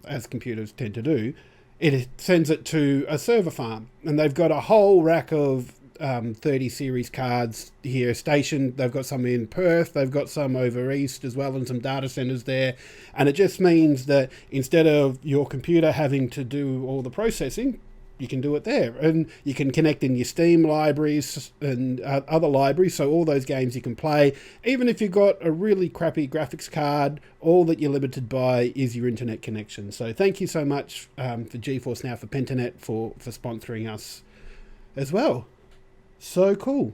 as computers tend to do, it sends it to a server farm. And they've got a whole rack of 30 series cards here stationed. They've got some in Perth, they've got some over east as well, and some data centers there. And it just means that instead of your computer having to do all the processing, you can do it there, and you can connect in your Steam libraries and other libraries, so all those games you can play. Even if you've got a really crappy graphics card, all that you're limited by is your internet connection. So thank you so much for GeForce Now, for Pentanet, for sponsoring us as well. So cool.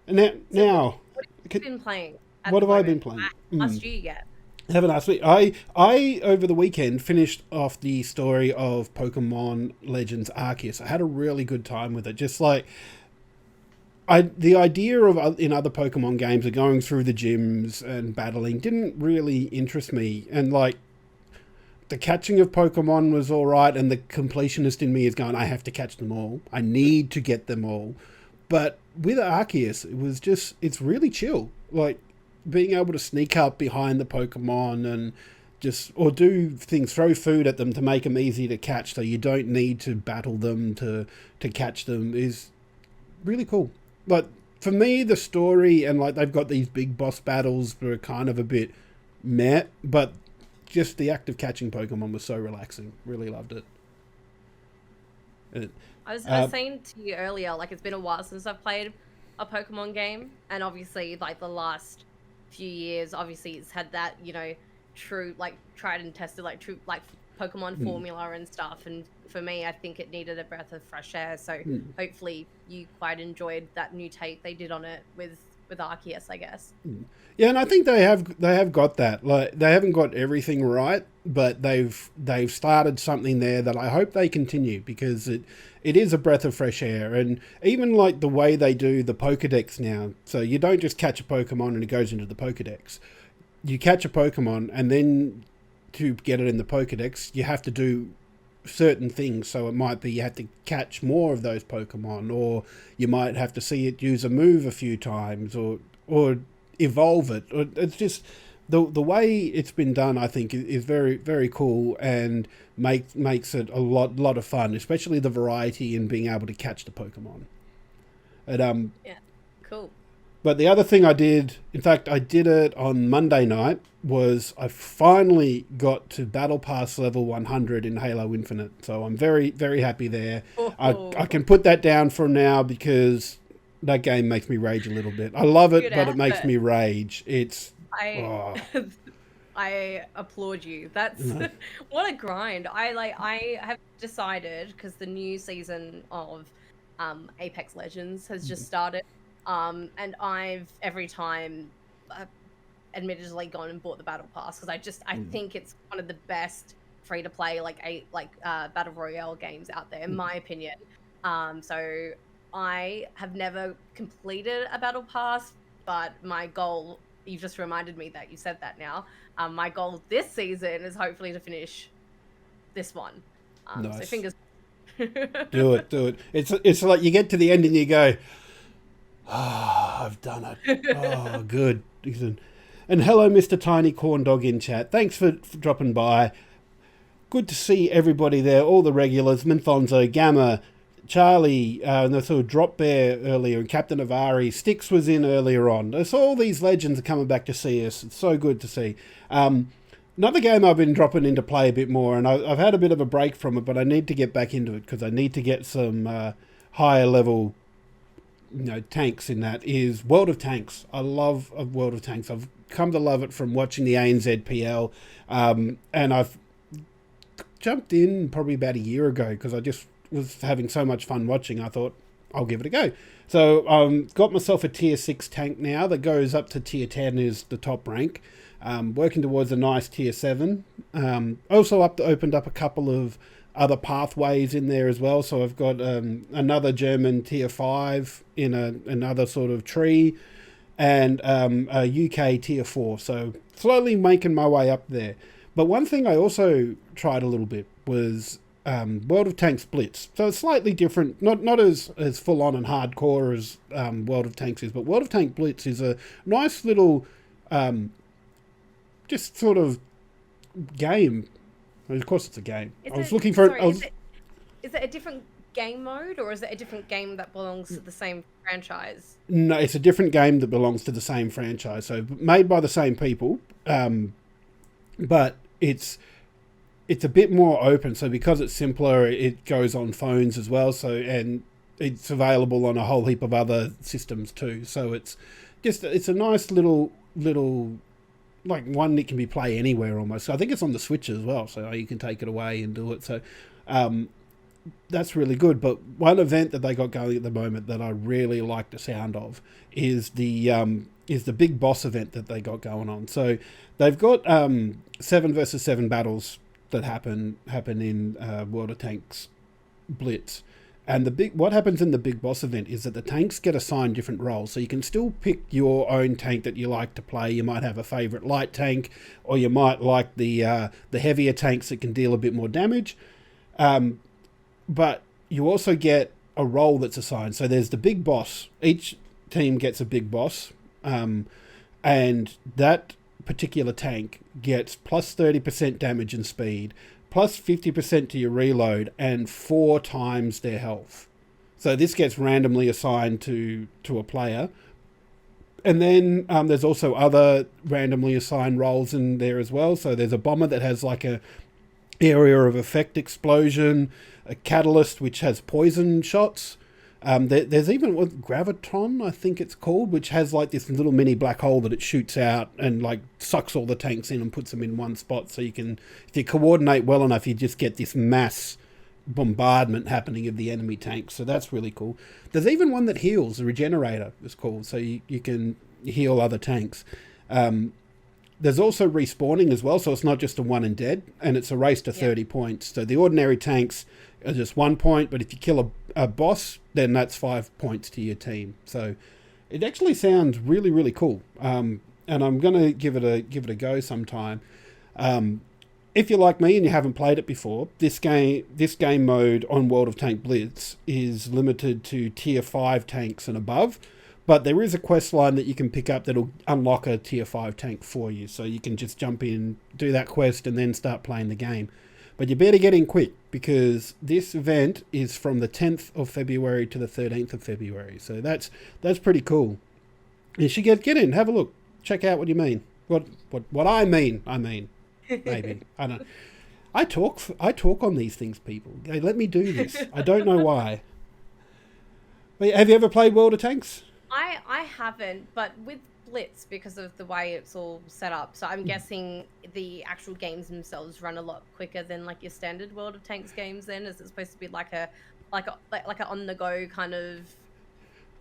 And now What have you been playing? What have I been playing? Last year yet? Haven't asked me. I over the weekend finished off the story of Pokemon Legends Arceus. I had a really good time with it. Just like the idea of in other Pokemon games of going through the gyms and battling didn't really interest me. And like the catching of Pokemon was all right, and the completionist in me is going, I have to catch them all. I need to get them all. But with Arceus, it's really chill. Like being able to sneak up behind the Pokemon and or do things, throw food at them to make them easy to catch so you don't need to battle them to catch them is really cool. Like for me, the story and like they've got these big boss battles that are kind of a bit meh, but just the act of catching Pokemon was so relaxing. Really loved it. I was saying to you earlier, like it's been a while since I've played a Pokemon game, and obviously like the last few years, obviously it's had that, you know, true like tried and tested like true like Pokemon formula and stuff, and for me I think it needed a breath of fresh air, so hopefully you quite enjoyed that new take they did on it with Arceus, I guess. Yeah, and I think they have got that. Like they haven't got everything right, but they've started something there that I hope they continue, because it is a breath of fresh air. And even like the way they do the Pokedex now, so you don't just catch a Pokemon and it goes into the Pokedex. You catch a Pokemon, and then to get it in the Pokedex, you have to do certain things. So it might be you have to catch more of those Pokemon, or you might have to see it use a move a few times, or evolve it. It's just the way it's been done, I think, is very, very cool, and makes it a lot of fun, especially the variety in being able to catch the Pokemon. And yeah, cool. But the other thing I did, in fact, I did it on Monday night, was I finally got to Battle Pass level 100 in Halo Infinite. So I'm very, very happy there. I can put that down for now, because that game makes me rage a little bit. I love it, but it makes me rage. I applaud you. That's what a grind. I have decided, because the new season of Apex Legends has just started, and I've every time admittedly gone and bought the battle pass, because I think it's one of the best free to play battle royale games out there, in my opinion. So I have never completed a battle pass, but my goal, you just reminded me that you said that now, my goal this season is hopefully to finish this one. Nice. So fingers do it. It's like you get to the end and you go, I've done it. Oh, good. And hello, Mr. Tiny Corn Dog in chat. Thanks for dropping by. Good to see everybody there, all the regulars, Minthonzo, Gamma, Charlie, and I saw Drop Bear earlier, and Captain Avari. Styx was in earlier on. I saw all these legends are coming back to see us. It's so good to see. Another game I've been dropping into play a bit more, and I've had a bit of a break from it, but I need to get back into it, because I need to get some higher level tanks in that, is World of Tanks. I love World of Tanks. I've come to love it from watching the ANZPL, and I've jumped in probably about a year ago, because I just was having so much fun watching. I thought I'll give it a go. So got myself a tier 6 tank now that goes up to tier 10 is the top rank. Working towards a nice tier 7. Also opened up a couple of other pathways in there as well. So I've got another German tier 5 in another sort of tree, and a UK tier 4. So slowly making my way up there. But one thing I also tried a little bit was World of Tanks Blitz. So it's slightly different, not as full on and hardcore as World of Tanks is, but World of Tank Blitz is a nice little just sort of game. Of course it's a game. Is it a different game mode, or is it a different game that belongs to the same franchise? No, it's a different game that belongs to the same franchise. So made by the same people, but it's a bit more open. So because it's simpler, it goes on phones as well. So, and it's available on a whole heap of other systems too. So it's a nice little like one that can be played anywhere almost. So I think it's on the Switch as well, so you can take it away and do it. So that's really good. But one event that they got going at the moment that I really like the sound of is the big boss event that they got going on. So they've got 7 versus 7 battles that happen in World of Tanks Blitz. And what happens in the big boss event is that the tanks get assigned different roles. So you can still pick your own tank that you like to play. You might have a favorite light tank, or you might like the heavier tanks that can deal a bit more damage. But you also get a role that's assigned. So there's the big boss. Each team gets a big boss, and that particular tank gets plus 30% damage and speed, plus 50% to your reload, and 4 times their health. So this gets randomly assigned to a player. And then there's also other randomly assigned roles in there as well. So there's a bomber that has like a area of effect explosion, a catalyst which has poison shots. There's even Gravitron, I think it's called, which has like this little mini black hole that it shoots out and like sucks all the tanks in and puts them in one spot. So you can, if you coordinate well enough, you just get this mass bombardment happening of the enemy tanks. So that's really cool. There's even one that heals, a regenerator is called, so you can heal other tanks. There's also respawning as well, so it's not just a one and dead, and it's a race to 30 points. So the ordinary tanks are just 1 point, but if you kill a boss, then that's 5 points to your team. So it actually sounds really, really cool. And I'm going to give it a go sometime. If you're like me and you haven't played it before, this game mode on World of Tank Blitz is limited to tier 5 tanks and above. But there is a quest line that you can pick up that'll unlock a tier 5 tank for you. So you can just jump in, do that quest, and then start playing the game. But you better get in quick, because this event is from the 10th of February to the 13th of February. So that's pretty cool. You should get in, have a look, check out what you mean. What I mean, maybe. I don't know. I talk on these things, people. They let me do this. I don't know why. But have you ever played World of Tanks? I haven't, but with Blitz, because of the way it's all set up, so I'm guessing the actual games themselves run a lot quicker than like your standard World of Tanks games. Then is it supposed to be like a on the go kind of?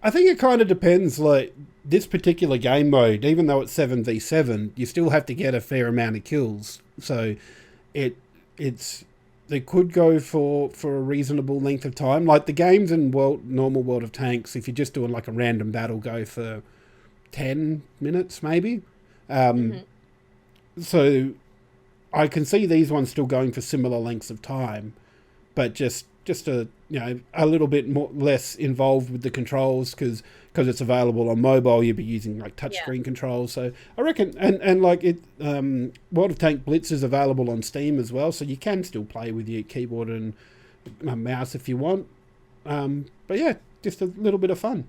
I think it kind of depends. Like this particular game mode, even though it's 7v7, you still have to get a fair amount of kills. So they could go for a reasonable length of time. Like the games in normal World of Tanks, if you're just doing like a random battle, go for 10 minutes maybe. So I can see these ones still going for similar lengths of time, but just a little bit less involved with the controls, because it's available on mobile. You'll be using like touchscreen controls. So I reckon, and like it, World of Tank Blitz is available on Steam as well, so you can still play with your keyboard and mouse if you want. But yeah, just a little bit of fun.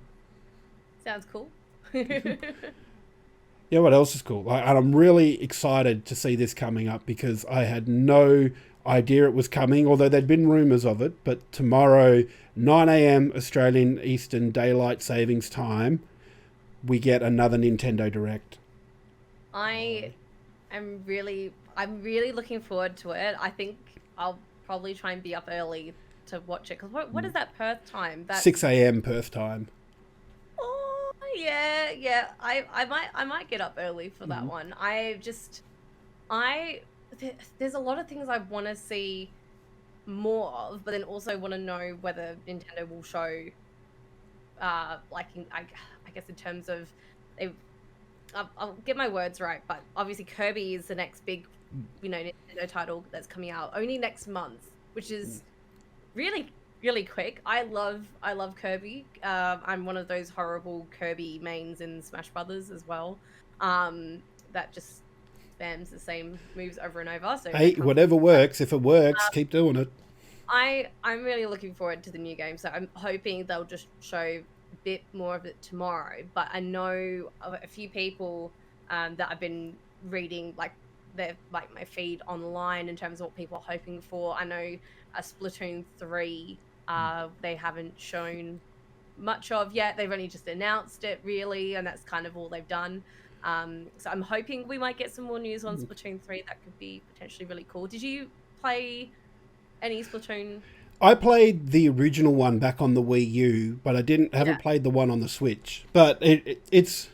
Sounds cool. Yeah, what else is cool? And I'm really excited to see this coming up, because I had no idea it was coming, although there'd been rumours of it. But tomorrow, 9 a.m. Australian Eastern Daylight Savings Time, we get another Nintendo Direct. I'm really looking forward to it. I think I'll probably try and be up early to watch it, because what is that Perth time? 6 a.m. Perth time. Oh yeah. I might get up early for that one. There's a lot of things I want to see more of, but then also want to know whether Nintendo will show, I guess in terms of, I'll get my words right, but obviously Kirby is the next big, Nintendo title that's coming out only next month, which is really, really quick. I love Kirby. I'm one of those horrible Kirby mains in Smash Brothers as well. That just spams the same moves over and over. So hey, whatever works. If it works, keep doing it. I'm really looking forward to the new game. So I'm hoping they'll just show a bit more of it tomorrow. But I know of a few people that I've been reading, like my feed online in terms of what people are hoping for. I know Splatoon 3. They haven't shown much of yet. They've only just announced it, really, and that's kind of all they've done. So I'm hoping we might get some more news on Splatoon 3. That could be potentially really cool. Did you play any Splatoon? I played the original one back on the Wii U, but I haven't played the one on the Switch. But it's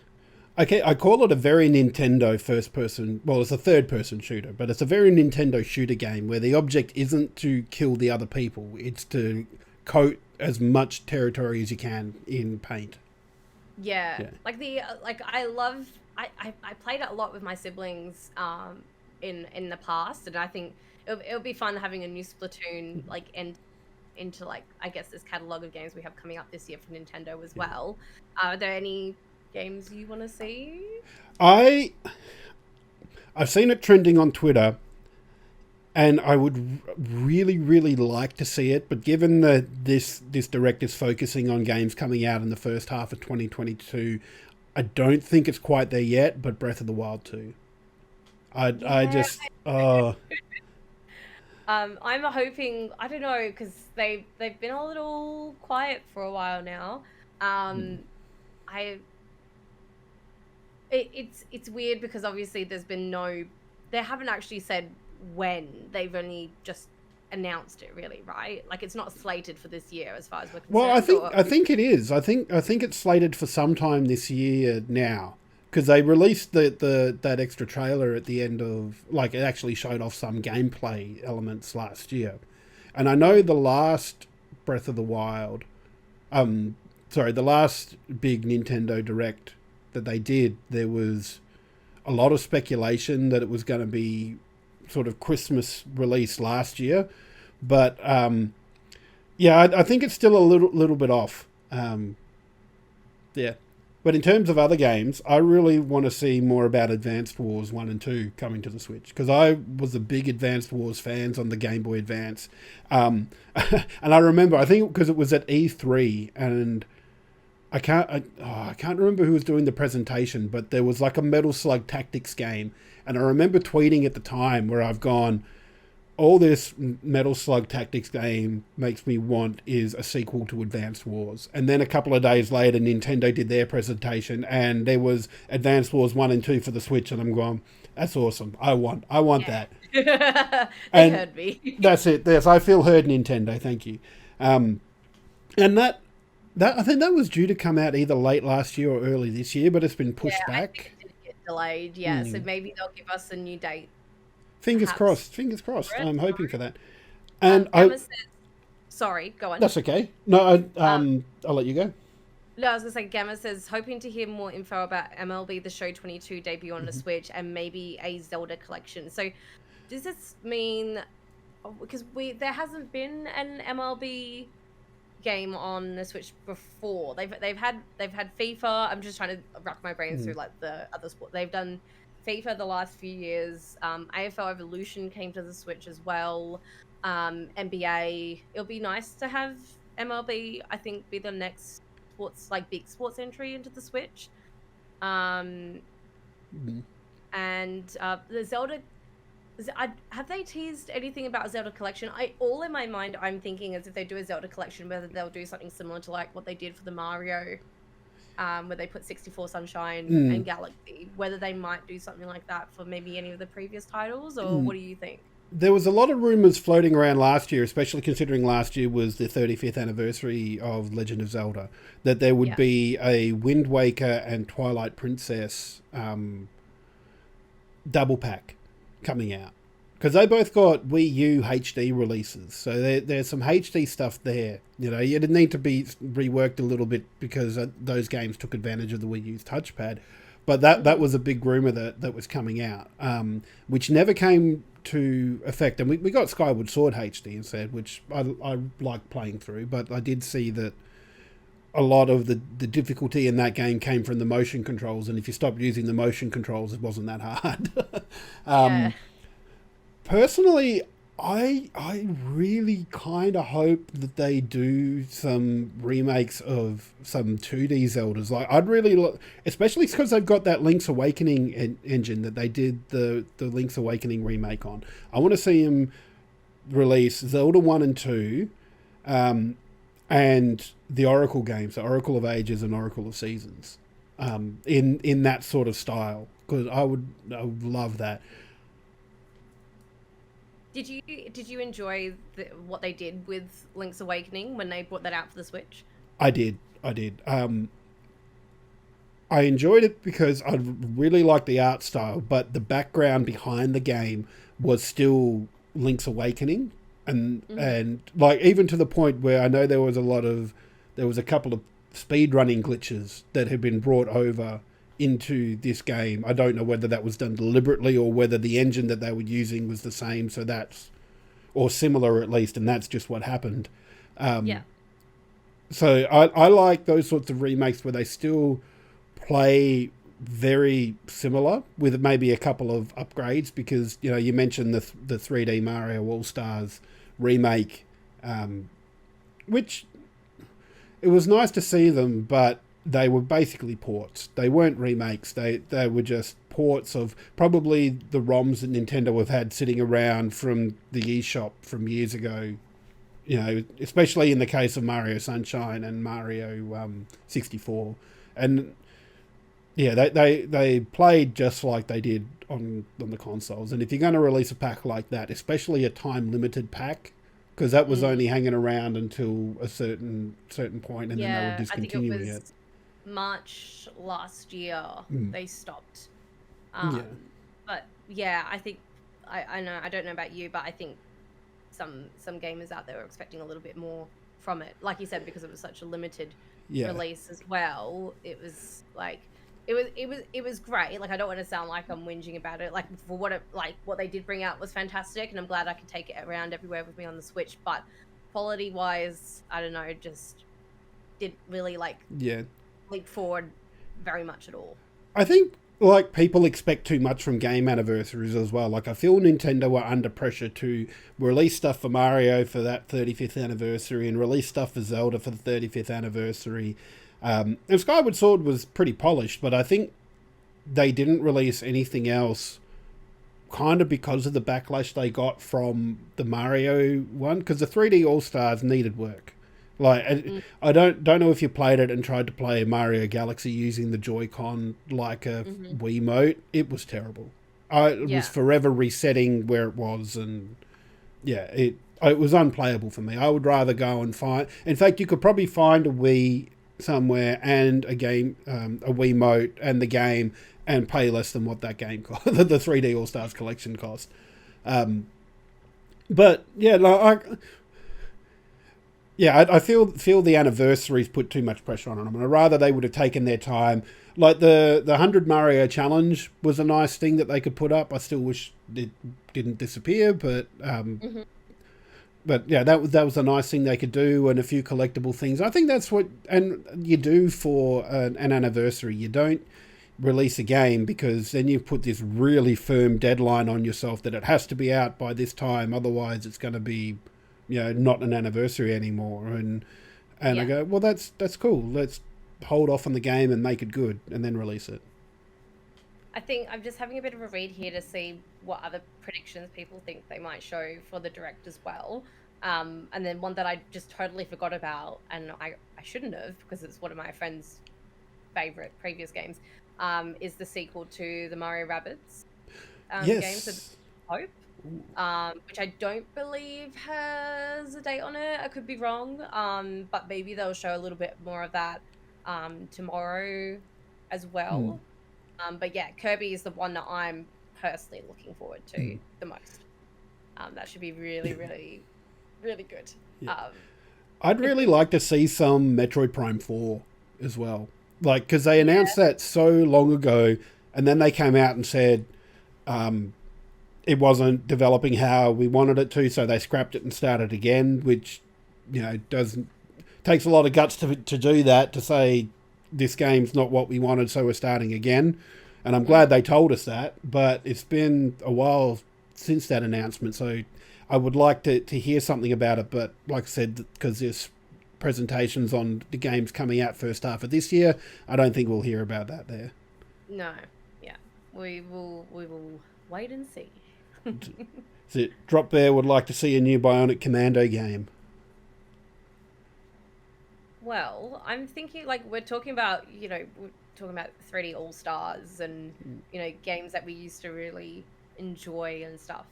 okay. I call it a very Nintendo first person. Well, it's a third person shooter, but it's a very Nintendo shooter game where the object isn't to kill the other people; it's to coat as much territory as you can in paint. Yeah. Like I love. I played it a lot with my siblings in the past, and I think it'll be fun having a new Splatoon into like I guess this catalog of games we have coming up this year for Nintendo as well. Are there any games you want to see? I've seen it trending on Twitter, and I would really, really like to see it. But given that this direct is focusing on games coming out in the first half of 2022, I don't think it's quite there yet. But Breath of the Wild 2. I'm hoping, I don't know, because they've been a little quiet for a while now. It's weird because obviously they haven't actually said when. They've only just announced it, really, right? Like it's not slated for this year as far as we're concerned. Well, I think it is. I think it's slated for sometime this year now. Because they released that extra trailer at the end of... Like, it actually showed off some gameplay elements last year. And I know the last Breath of the Wild... the last big Nintendo Direct that they did, there was a lot of speculation that it was going to be sort of Christmas release last year. But, I think it's still a little bit off. But in terms of other games, I really want to see more about Advanced Wars 1 and 2 coming to the Switch. Because I was a big Advanced Wars fans on the Game Boy Advance. And I remember, I think because it was at E3, and I can't remember who was doing the presentation, but there was like a Metal Slug Tactics game. And I remember tweeting at the time where I've gone, all this Metal Slug Tactics game makes me want is a sequel to Advanced Wars. And then a couple of days later, Nintendo did their presentation, and there was Advanced Wars 1 and 2 for the Switch, and I'm going, that's awesome. I want that. They heard me. That's it. Yes, I feel heard, Nintendo. Thank you. And that I think that was due to come out either late last year or early this year, but it's been pushed back. I think it did get delayed. Yeah, so maybe they'll give us a new date. Fingers crossed. I'm hoping for that. And sorry, go on. That's okay. No, I'll let you go. No, I was going to say, Gamma says, hoping to hear more info about MLB The Show 22 debut on the Switch and maybe a Zelda collection. So does this mean, because there hasn't been an MLB game on the Switch before. They've had FIFA. I'm just trying to rack my brains through like the other sport. They've done FIFA the last few years. AFL Evolution came to the Switch as well. NBA. It'll be nice to have MLB, I think, be the next big sports entry into the Switch. And the Zelda, have they teased anything about Zelda Collection? All in my mind, I'm thinking is if they do a Zelda Collection, whether they'll do something similar to like what they did for the Mario, where they put 64 Sunshine and Galaxy, whether they might do something like that for maybe any of the previous titles, or what do you think? There was a lot of rumours floating around last year, especially considering last year was the 35th anniversary of Legend of Zelda, that there would be a Wind Waker and Twilight Princess double pack coming out. Because they both got Wii U HD releases, so there's some HD stuff there. You know, it'd need to be reworked a little bit because those games took advantage of the Wii U's touchpad. But that was a big rumour that was coming out, which never came to effect. And we got Skyward Sword HD instead, which I like playing through. But I did see that a lot of the difficulty in that game came from the motion controls. And if you stopped using the motion controls, it wasn't that hard. Personally, I really kind of hope that they do some remakes of some 2D Zeldas. Like, I'd really, especially because they've got that Link's Awakening engine that they did the Link's Awakening remake on. I want to see them release Zelda 1 and 2, and the Oracle games, the Oracle of Ages and Oracle of Seasons, in that sort of style, because I would love that. Did you enjoy what they did with Link's Awakening when they brought that out for the Switch? I did. I enjoyed it because I really liked the art style, but the background behind the game was still Link's Awakening, and like even to the point where I know there was a couple of speedrunning glitches that had been brought over into this game. I don't know whether that was done deliberately or whether the engine that they were using was the same, or similar at least, and that's just what happened. Yeah. So I like those sorts of remakes where they still play very similar with maybe a couple of upgrades, because you mentioned the 3D Mario All-Stars remake, which it was nice to see them, but they were basically ports. They weren't remakes. They were just ports of probably the ROMs that Nintendo have had sitting around from the eShop from years ago. Especially in the case of Mario Sunshine and Mario 64. And yeah, they played just like they did on the consoles. And if you're going to release a pack like that, especially a time-limited pack, because that was only hanging around until a certain point, and then they were discontinuing I think it was March last year they stopped. But yeah, I think I know, I don't know about you, but I think some gamers out there were expecting a little bit more from it. Like you said, because it was such a limited release as well. It was like it was great. Like, I don't want to sound like I'm whinging about it. Like, for what they did bring out was fantastic, and I'm glad I could take it around everywhere with me on the Switch. But quality wise, I don't know, just didn't really leap forward very much at all. I think people expect too much from game anniversaries as well. Like, I feel Nintendo were under pressure to release stuff for Mario for that 35th anniversary and release stuff for Zelda for the 35th anniversary. And Skyward Sword was pretty polished, but I think they didn't release anything else kind of because of the backlash they got from the Mario one, because the 3D All-Stars needed work. I don't know if you played it and tried to play Mario Galaxy using the Joy-Con like a Wiimote. It was terrible. It was forever resetting where it was, and it was unplayable for me. I would rather go and find... In fact, you could probably find a Wii somewhere and a game, a Wiimote and the game, and pay less than what that game cost, the 3D All-Stars collection cost. But I feel the anniversaries put too much pressure on them, and I'd rather they would have taken their time. Like the 100 Mario Challenge was a nice thing that they could put up. I still wish it didn't disappear, but that was a nice thing they could do, and a few collectible things. I think that's what you do for an anniversary. You don't release a game because then you put this really firm deadline on yourself that it has to be out by this time, otherwise it's going to be not an anniversary anymore. And I go, well, that's cool. Let's hold off on the game and make it good and then release it. I think I'm just having a bit of a read here to see what other predictions people think they might show for the Direct as well. And then one that I just totally forgot about, and I shouldn't have, because it's one of my friend's favorite previous games, is the sequel to the Mario Rabbids game, so Hope. Which I don't believe has a date on it. I could be wrong. But maybe they'll show a little bit more of that tomorrow as well. But yeah, Kirby is the one that I'm personally looking forward to the most. That should be really, really, really good. Yeah. I'd really like to see some Metroid Prime 4 as well. Like, because they announced that so long ago, and then they came out and said it wasn't developing how we wanted it to, so they scrapped it and started again, which, takes a lot of guts to do that, to say this game's not what we wanted, so we're starting again. And I'm glad they told us that, but it's been a while since that announcement, so I would like to hear something about it. But like I said, because there's presentations on the games coming out first half of this year, I don't think we'll hear about that there. No, we will wait and see. So Drop Bear would like to see a new Bionic Commando game. Well, I'm thinking, we're talking about 3D All-Stars and, games that we used to really enjoy and stuff.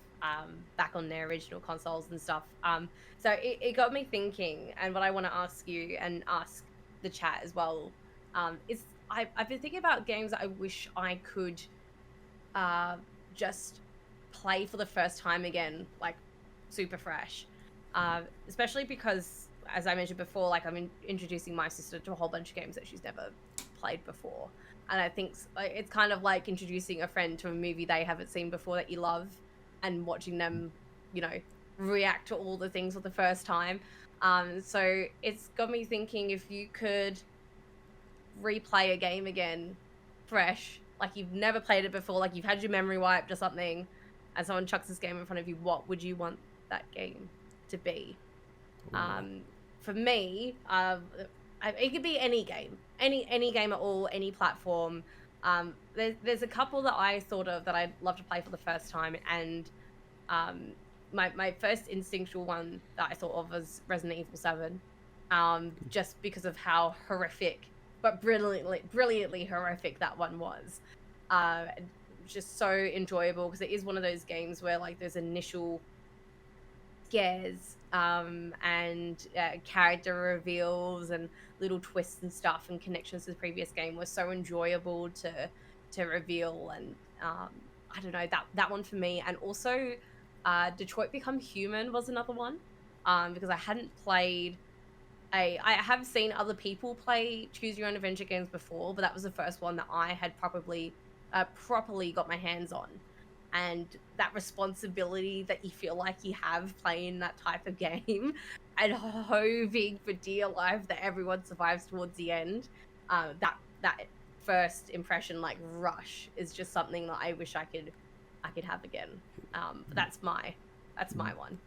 back on their original consoles and stuff. So it got me thinking, and what I want to ask you and ask the chat as well is I've been thinking about games that I wish I could just play for the first time again, like super fresh. Especially because, as I mentioned before, like I'm introducing my sister to a whole bunch of games that she's never played before. And I think it's kind of like introducing a friend to a movie they haven't seen before that you love, and watching them, you know, react to all the things for the first time. So it's got me thinking, if you could replay a game again, fresh, like you've never played it before, like you've had your memory wiped or something, and someone chucks this game in front of you, what would you want that game to be? For me, it could be any game, any game at all, any platform. There's a couple that I thought of that I'd love to play for the first time, and my first instinctual one that I thought of was Resident Evil 7, just because of how horrific, but brilliantly horrific that one was. Just so enjoyable, because it is one of those games where like there's initial scares and character reveals and little twists and stuff and connections to the previous game was so enjoyable to reveal. And I don't know, that one for me. And also Detroit Become Human was another one, because I hadn't played I have seen other people play choose your own adventure games before, but that was the first one that I had properly got my hands on. And that responsibility that you feel like you have playing that type of game and hoping for dear life that everyone survives towards the end, that first impression, like rush, is just something that I wish I could have again. But that's my one.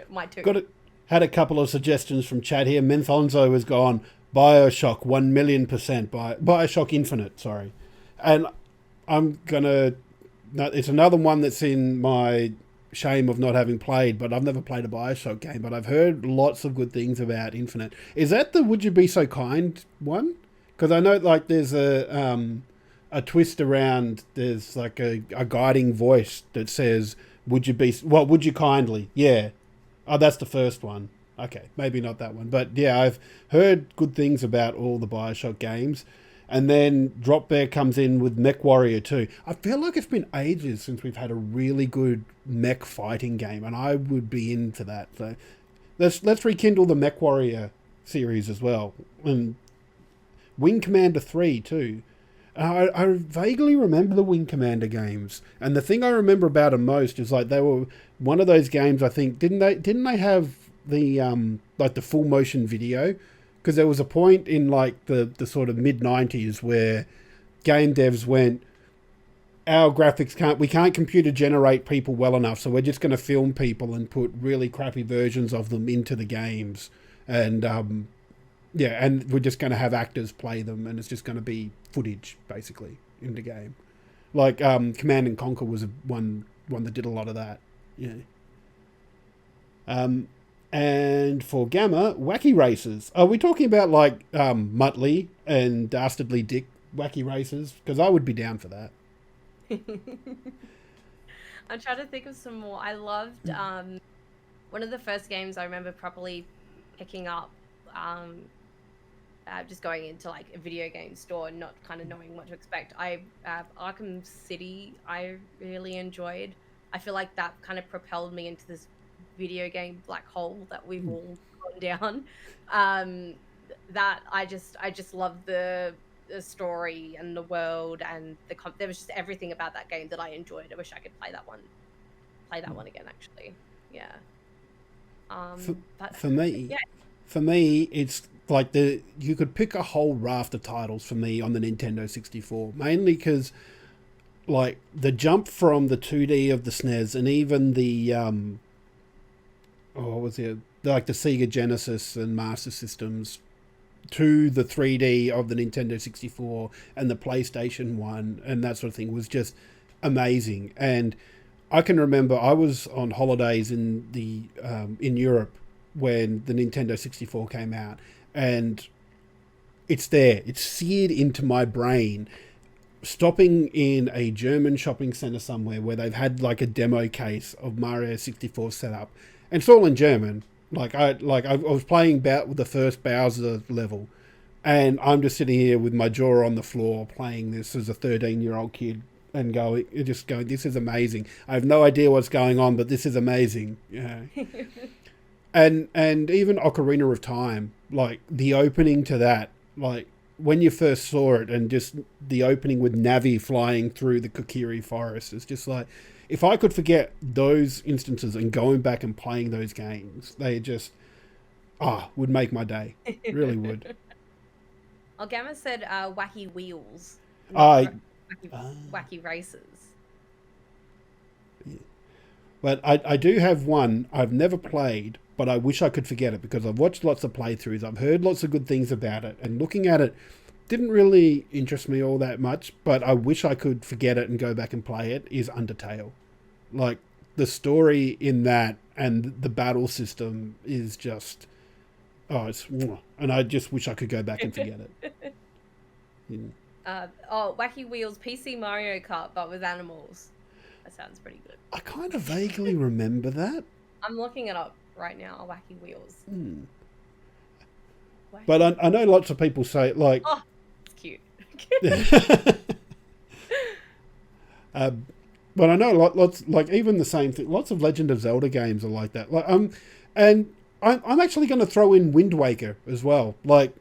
My two. Had a couple of suggestions from chat here. Menthonzo has gone BioShock 1,000,000%, BioShock Infinite, sorry. And I'm gonna. It's another one that's in my shame of not having played, but I've never played a BioShock game, but I've heard lots of good things about Infinite. Is that the Would You Be So Kind one? Because I know like there's a twist around, there's like a guiding voice that says, would you kindly? Yeah. Oh, that's the first one. Okay, maybe not that one. But yeah, I've heard good things about all the BioShock games. And then Drop Bear comes in with Mech Warrior 2. I feel like it's been ages since we've had a really good mech fighting game, and I would be into that. So let's rekindle the Mech Warrior series as well. And Wing Commander 3 too. I vaguely remember the Wing Commander games, and the thing I remember about them most is like they were one of those games. I think didn't they have the like the full motion video? Because there was a point in like the sort of mid-90s where game devs went, our graphics we can't computer generate people well enough, so we're just going to film people and put really crappy versions of them into the games, and and we're just going to have actors play them, and it's just going to be footage basically in the game. Like Command and Conquer was one that did a lot of that. Yeah. And for Gamma, Wacky Races. Are we talking about like Muttley and Dastardly Dick Wacky Races? Because I would be down for that. I'm trying to think of some more. I loved one of the first games I remember properly picking up, just going into like a video game store and not kind of knowing what to expect. Arkham City I really enjoyed. I feel like that kind of propelled me into this video game black hole that we've all gone down. That I just loved the story and the world, and there was just everything about that game that I enjoyed. I wish I could play that one again, actually. Yeah. For me, it's like you could pick a whole raft of titles for me on the Nintendo 64, mainly because like the jump from the 2D of the SNES and even the what was it, like the Sega Genesis and Master Systems to the 3D of the Nintendo 64 and the PlayStation 1 and that sort of thing was just amazing. And I can remember I was on holidays in Europe when the Nintendo 64 came out, and it's there. It's seared into my brain. stopping in a German shopping center somewhere where they've had like a demo case of Mario 64 set up, and it's all in German. I was playing with the first Bowser level, and I'm just sitting here with my jaw on the floor playing this as a 13-year-old kid and going, this is amazing. I have no idea what's going on, but this is amazing. Yeah. And even Ocarina of Time, like the opening to that, like when you first saw it, and just the opening with Navi flying through the Kokiri forest, it's just like, if I could forget those instances and going back and playing those games, they just would make my day. It really would. Algama said wacky wheels. Wacky races. Yeah. But I do have one I've never played, but I wish I could forget it, because I've watched lots of playthroughs. I've heard lots of good things about it, and looking at it didn't really interest me all that much, but I wish I could forget it and go back and play it, is Undertale. Like, the story in that and the battle system is just... and I just wish I could go back and forget it. Yeah. Wacky Wheels PC Mario Kart, but with animals. That sounds pretty good. I kind of vaguely remember that. I'm looking it up right now, Wacky Wheels. Wacky. But I know lots of people say, like... Oh, it's cute. But I know lots, like, even the same thing. Lots of Legend of Zelda games are like that. Like, and I'm actually going to throw in Wind Waker as well. Like,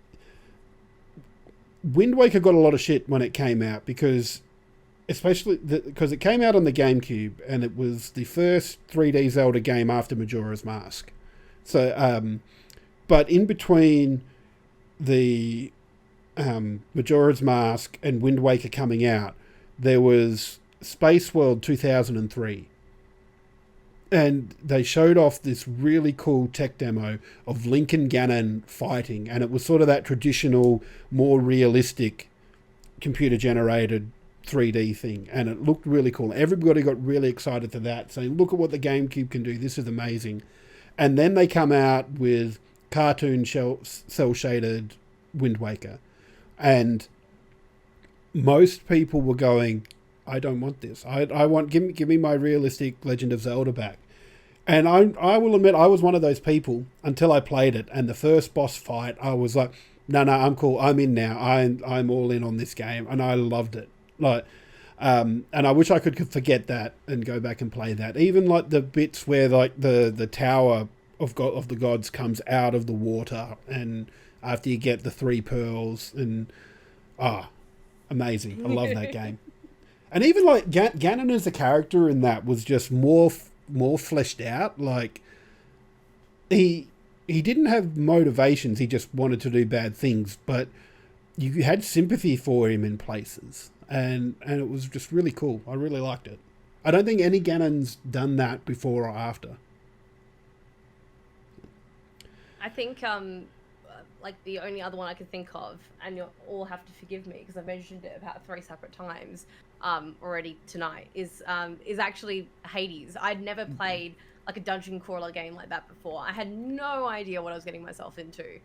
Wind Waker got a lot of shit when it came out, because because it came out on the GameCube, and it was the first 3D Zelda game after Majora's Mask. So, but in between the Majora's Mask and Wind Waker coming out, there was Space World 2003. And they showed off this really cool tech demo of Link and Ganon fighting, and it was sort of that traditional, more realistic, computer-generated 3D thing, and it looked really cool. Everybody got really excited to that, saying, look at what the GameCube can do, this is amazing. And then they come out with cartoon cel-shaded Wind Waker, and most people were going, I don't want this. I want, give me my realistic Legend of Zelda back. And I will admit, I was one of those people until I played it, and the first boss fight, I was like, no, I'm cool. I'm in now. I'm all in on this game, and I loved it. Like, and I wish I could forget that and go back and play that. Even like the bits where like the tower of the gods comes out of the water, and after you get the 3 pearls, and amazing. I love that game. And even like Ganon as a character in that was just more fleshed out. Like, he didn't have motivations. He just wanted to do bad things, but you had sympathy for him in places, and it was just really cool. I really liked it. I don't think any Ganon's done that before or after. I think like the only other one I could think of, and you'll all have to forgive me because I've mentioned it about 3 separate times already tonight, is actually Hades. I'd never played like a dungeon crawler game like that before. I had no idea what I was getting myself into.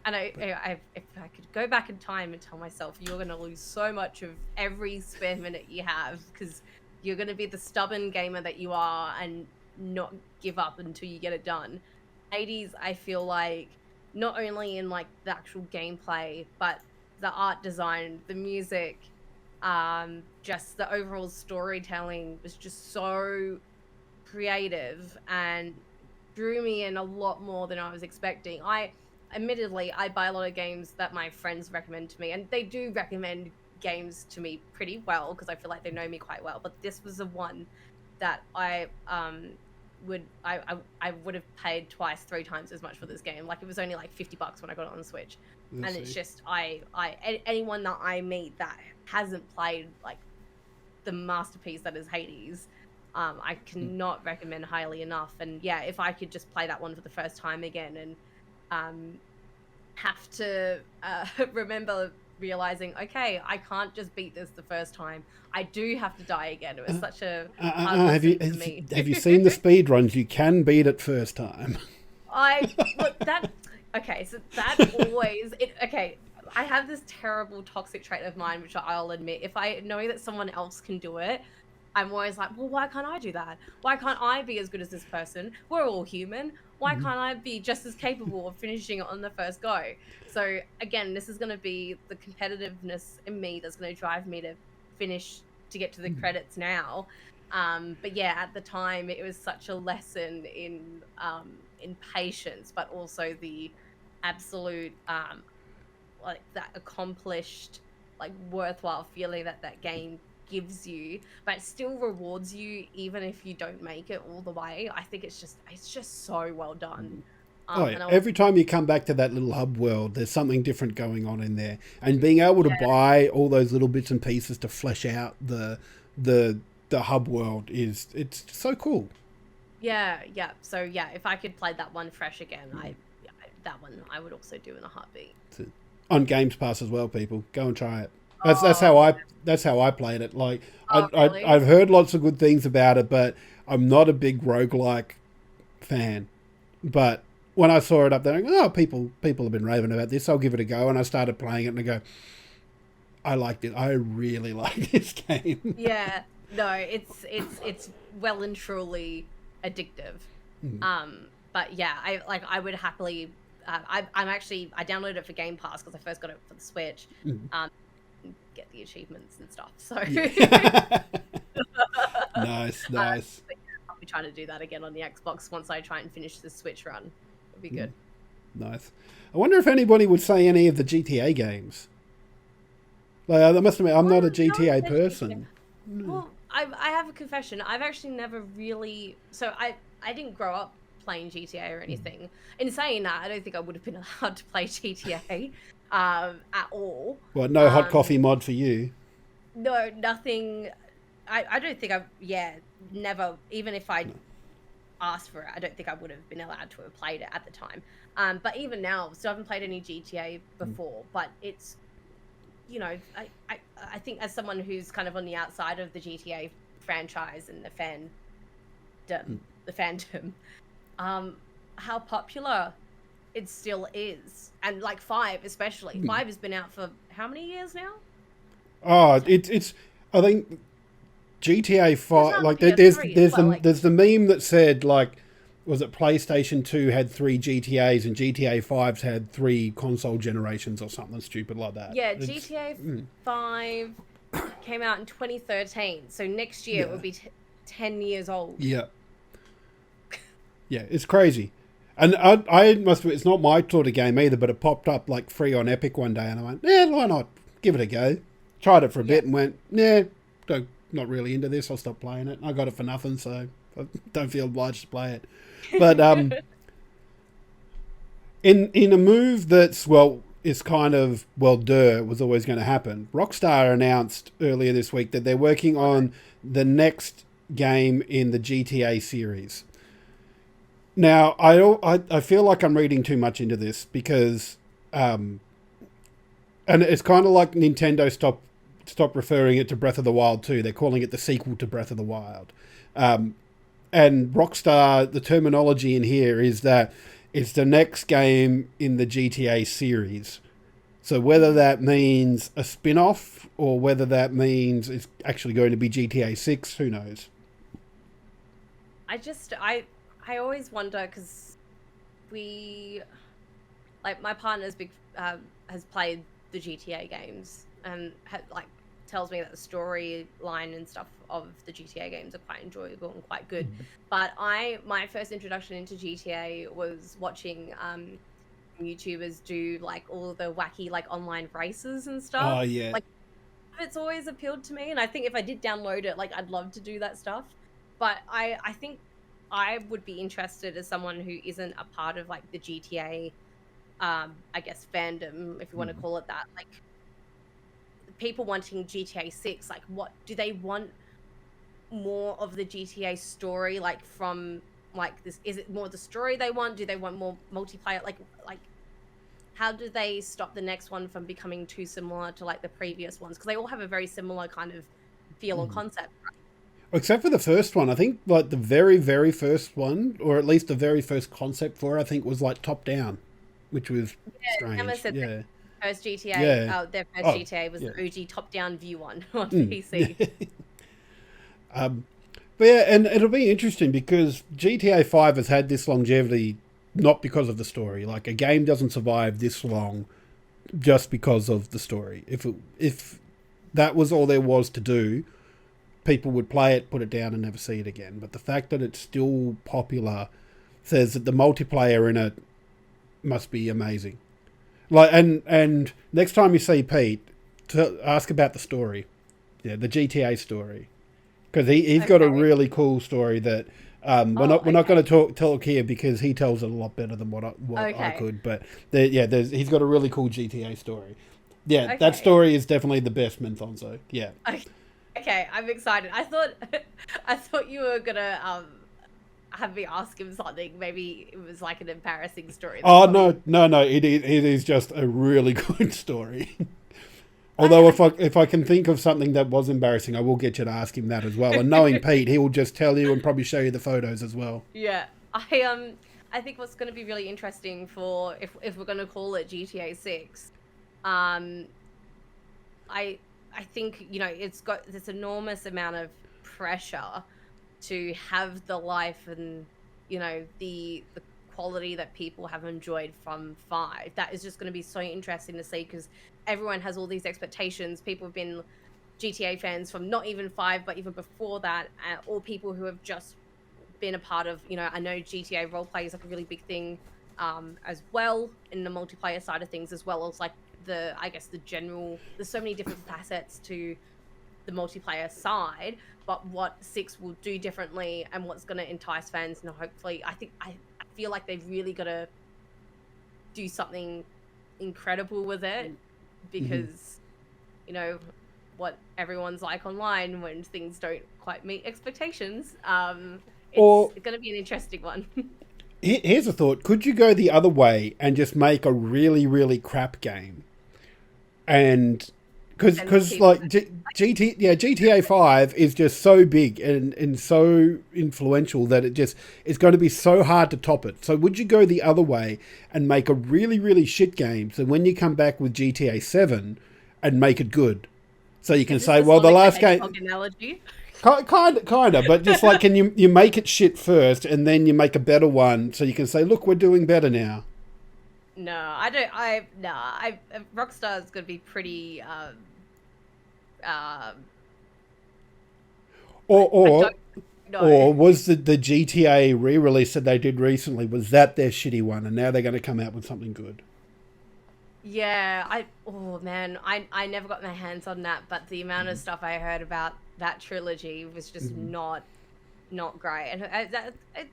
And if I could go back in time and tell myself, you're going to lose so much of every spare minute you have, because you're going to be the stubborn gamer that you are and not give up until you get it done. Hades, I feel like, not only in like the actual gameplay, but the art design, the music, just the overall storytelling was just so creative and drew me in a lot more than I was expecting. Admittedly, I buy a lot of games that my friends recommend to me, and they do recommend games to me pretty well because I feel like they know me quite well. But this was the one that I would have paid 2-3 times as much for this game. Like, it was only like $50 when I got it on the Switch. And it's just anyone that I meet that hasn't played like the masterpiece that is Hades, I cannot recommend highly enough. And yeah, if I could just play that one for the first time again and have to remember realizing, okay, I can't just beat this the first time. I do have to die again. It was such a hard lesson for me. Have you seen the speed runs? You can beat it first time. Okay, so that always okay. I have this terrible toxic trait of mine, which I'll admit. If I know that someone else can do it, I'm always like, well, why can't I do that? Why can't I be as good as this person? We're all human. Why can't I be just as capable of finishing it on the first go? So again, this is going to be the competitiveness in me that's going to drive me to finish, to get to the credits now. But yeah, at the time, it was such a lesson in patience, but also the absolute like that accomplished, like worthwhile feeling that game gives you, but it still rewards you even if you don't make it all the way. I think it's just so well done. Every time you come back to that little hub world, there's something different going on in there, and being able to buy all those little bits and pieces to flesh out the hub world it's so cool. Yeah. So yeah, if I could play that one fresh again, that one I would also do in a heartbeat. On Games Pass as well, people. Go and try it. That's how I played it. Like really? I've heard lots of good things about it, but I'm not a big roguelike fan. But when I saw it up there, I go, people have been raving about this. I'll give it a go. And I started playing it, and I go, I liked it. I really like this game. Yeah. No, it's well and truly addictive. But yeah, I would happily. I downloaded it for Game Pass because I first got it for the Switch. Get the achievements and stuff. So nice. But yeah, I'll be trying to do that again on the Xbox once I try and finish the Switch run. It'll be good. Nice. I wonder if anybody would say any of the GTA games. Like, I must admit, I'm not a GTA person. Well, I have a confession. I've actually never really. So I didn't grow up playing GTA or anything. In saying that, I don't think I would have been allowed to play GTA at all. Well, no hot coffee mod for you. No, nothing. I don't think never. Even if I asked for it, I don't think I would have been allowed to have played it at the time. But even now, so I haven't played any GTA before. But it's, I think as someone who's kind of on the outside of the GTA franchise and the fandom, how popular it still is, and like 5 especially. 5 has been out for how many years now? Oh, it's I think GTA 5. Like there's the meme that said, like, was it PlayStation 2 had 3 GTAs and GTA 5's had 3 console generations or something stupid like that. Yeah, GTA 5 came out in 2013, so next year it will be 10 years old. Yeah. Yeah, it's crazy. And I must admit, it's not my sort of game either, but it popped up like free on Epic one day, and I went, why not? Give it a go. Tried it for a bit and went, not really into this. I'll stop playing it. I got it for nothing, so I don't feel obliged to play it. But in a move that's, is kind of, was always going to happen, Rockstar announced earlier this week that they're working on the next game in the GTA series. Now, I feel like I'm reading too much into this because, and it's kind of like Nintendo stopped referring it to Breath of the Wild 2. They're calling it the sequel to Breath of the Wild. And Rockstar, the terminology in here is that it's the next game in the GTA series. So whether that means a spin-off or whether that means it's actually going to be GTA 6, who knows? I always wonder, because my partner's has played the GTA games and tells me that the storyline and stuff of the GTA games are quite enjoyable and quite good. But my first introduction into GTA was watching YouTubers do like all the wacky like online races and stuff. Oh yeah. Like, it's always appealed to me, and I think if I did download it, like, I'd love to do that stuff. But I think I would be interested as someone who isn't a part of like the GTA, I guess, fandom, if you want to call it that. Like, people wanting GTA 6, like, what do they want? More of the GTA story, like, from like this? Is it more the story they want? Do they want more multiplayer? Like how do they stop the next one from becoming too similar to like the previous ones? Because they all have a very similar kind of feel and concept, right? Except for the first one. I think like the very, very first one, or at least the very first concept for it, I think was like top down, which was strange. first GTA. Yeah. Their first Oh, GTA was yeah. the OG top-down view one on PC. But yeah, and it'll be interesting because GTA 5 has had this longevity not because of the story. Like, a game doesn't survive this long just because of the story. If that was all there was to do, people would play it, put it down, and never see it again. But the fact that it's still popular says that the multiplayer in it must be amazing. Like, and next time you see Pete, ask about the story. Yeah, the GTA story. Because he's got a really cool story that we're not going to talk here because he tells it a lot better than what I could. But he's got a really cool GTA story. Yeah, that story is definitely the best Menthonzo. Yeah. Okay, I'm excited. I thought you were gonna have me ask him something. Maybe it was like an embarrassing story. Oh no! It is just a really good story. Although if I can think of something that was embarrassing, I will get you to ask him that as well. And knowing Pete, he will just tell you and probably show you the photos as well. Yeah, I think what's going to be really interesting for if we're going to call it GTA 6, I think it's got this enormous amount of pressure to have the life and the quality that people have enjoyed from 5. That is just going to be so interesting to see because everyone has all these expectations. People have been GTA fans from not even 5, but even before that, or people who have just been a part of, I know GTA roleplay is like a really big thing as well in the multiplayer side of things, as well as like the general, there's so many different facets to the multiplayer side, but what 6 will do differently and what's going to entice fans, and hopefully I feel like they've really got to do something incredible with it because what everyone's like online when things don't quite meet expectations. It's going to be an interesting one. Here's a thought. Could you go the other way and just make a really, really crap game? And because like GTA 5 is just so big and so influential that it's going to be so hard to top it. So would you go the other way and make a really, really shit game? So when you come back with GTA 7 and make it good, so you can say, well, the last game. Analogy? Kind of, but just like, can you make it shit first and then you make a better one so you can say, look, we're doing better now. No, I don't. Rockstar is going to be pretty. Or was the GTA re-release that they did recently, was that their shitty one, and now they're going to come out with something good? Yeah, I never got my hands on that, but the amount of stuff I heard about that trilogy was just not great, and it's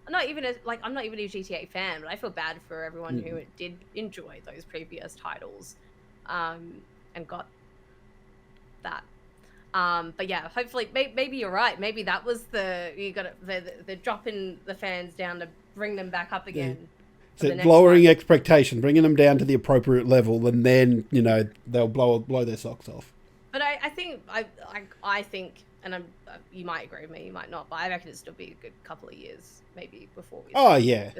not even I'm not even a GTA fan, but I feel bad for everyone who did enjoy those previous titles, and got that. But yeah, hopefully, maybe you're right. Maybe that was the dropping the fans down to bring them back up again. So lowering expectation, bringing them down to the appropriate level, and then they'll blow their socks off. But I think, and you might agree with me, you might not, but I reckon it'd still be a good couple of years, maybe before we. Oh yeah.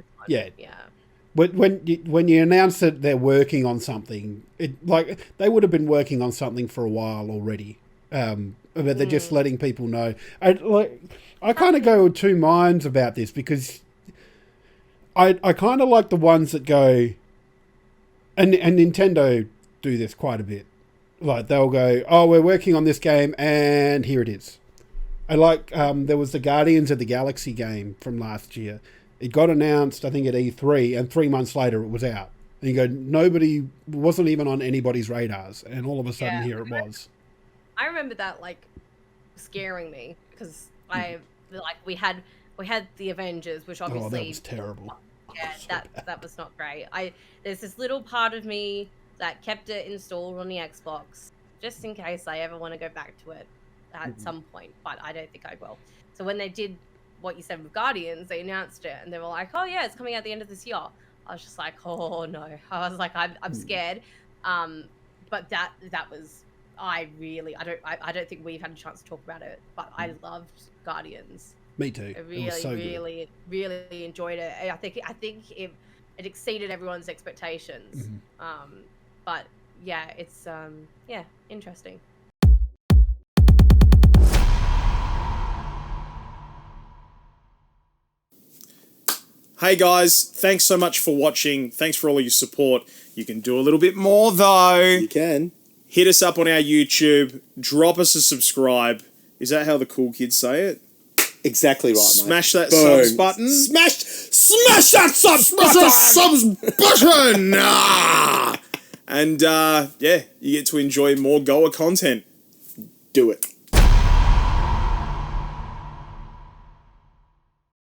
When you announce that they're working on something, they would have been working on something for a while already. But they're just letting people know. I kind of go with two minds about this because I kind of like the ones that go, and Nintendo do this quite a bit. Like they'll go, oh, we're working on this game, and here it is. I like there was the Guardians of the Galaxy game from last year. It got announced, I think, at E3, and 3 months later it was out. And you go, nobody wasn't even on anybody's radars, and all of a sudden here it was. I remember that scaring me because we had the Avengers, which obviously that was terrible. Yeah, that was not great. There's this little part of me that kept it installed on the Xbox just in case I ever want to go back to it at some point, but I don't think I will. So when they did what you said with Guardians, they announced it and they were like, oh yeah, it's coming out the end of this year. I was just like, oh no. I was like, I'm scared. But that was, I don't think we've had a chance to talk about it, but I loved Guardians. Me too. I really, really enjoyed it. I think it exceeded everyone's expectations. But yeah, it's interesting. Hey guys, thanks so much for watching. Thanks for all your support. You can do a little bit more though. You can. Hit us up on our YouTube. Drop us a subscribe. Is that how the cool kids say it? Exactly right, mate. Smash that Boom. subs button. Smash that subs button! And you get to enjoy more Goa content. Do it.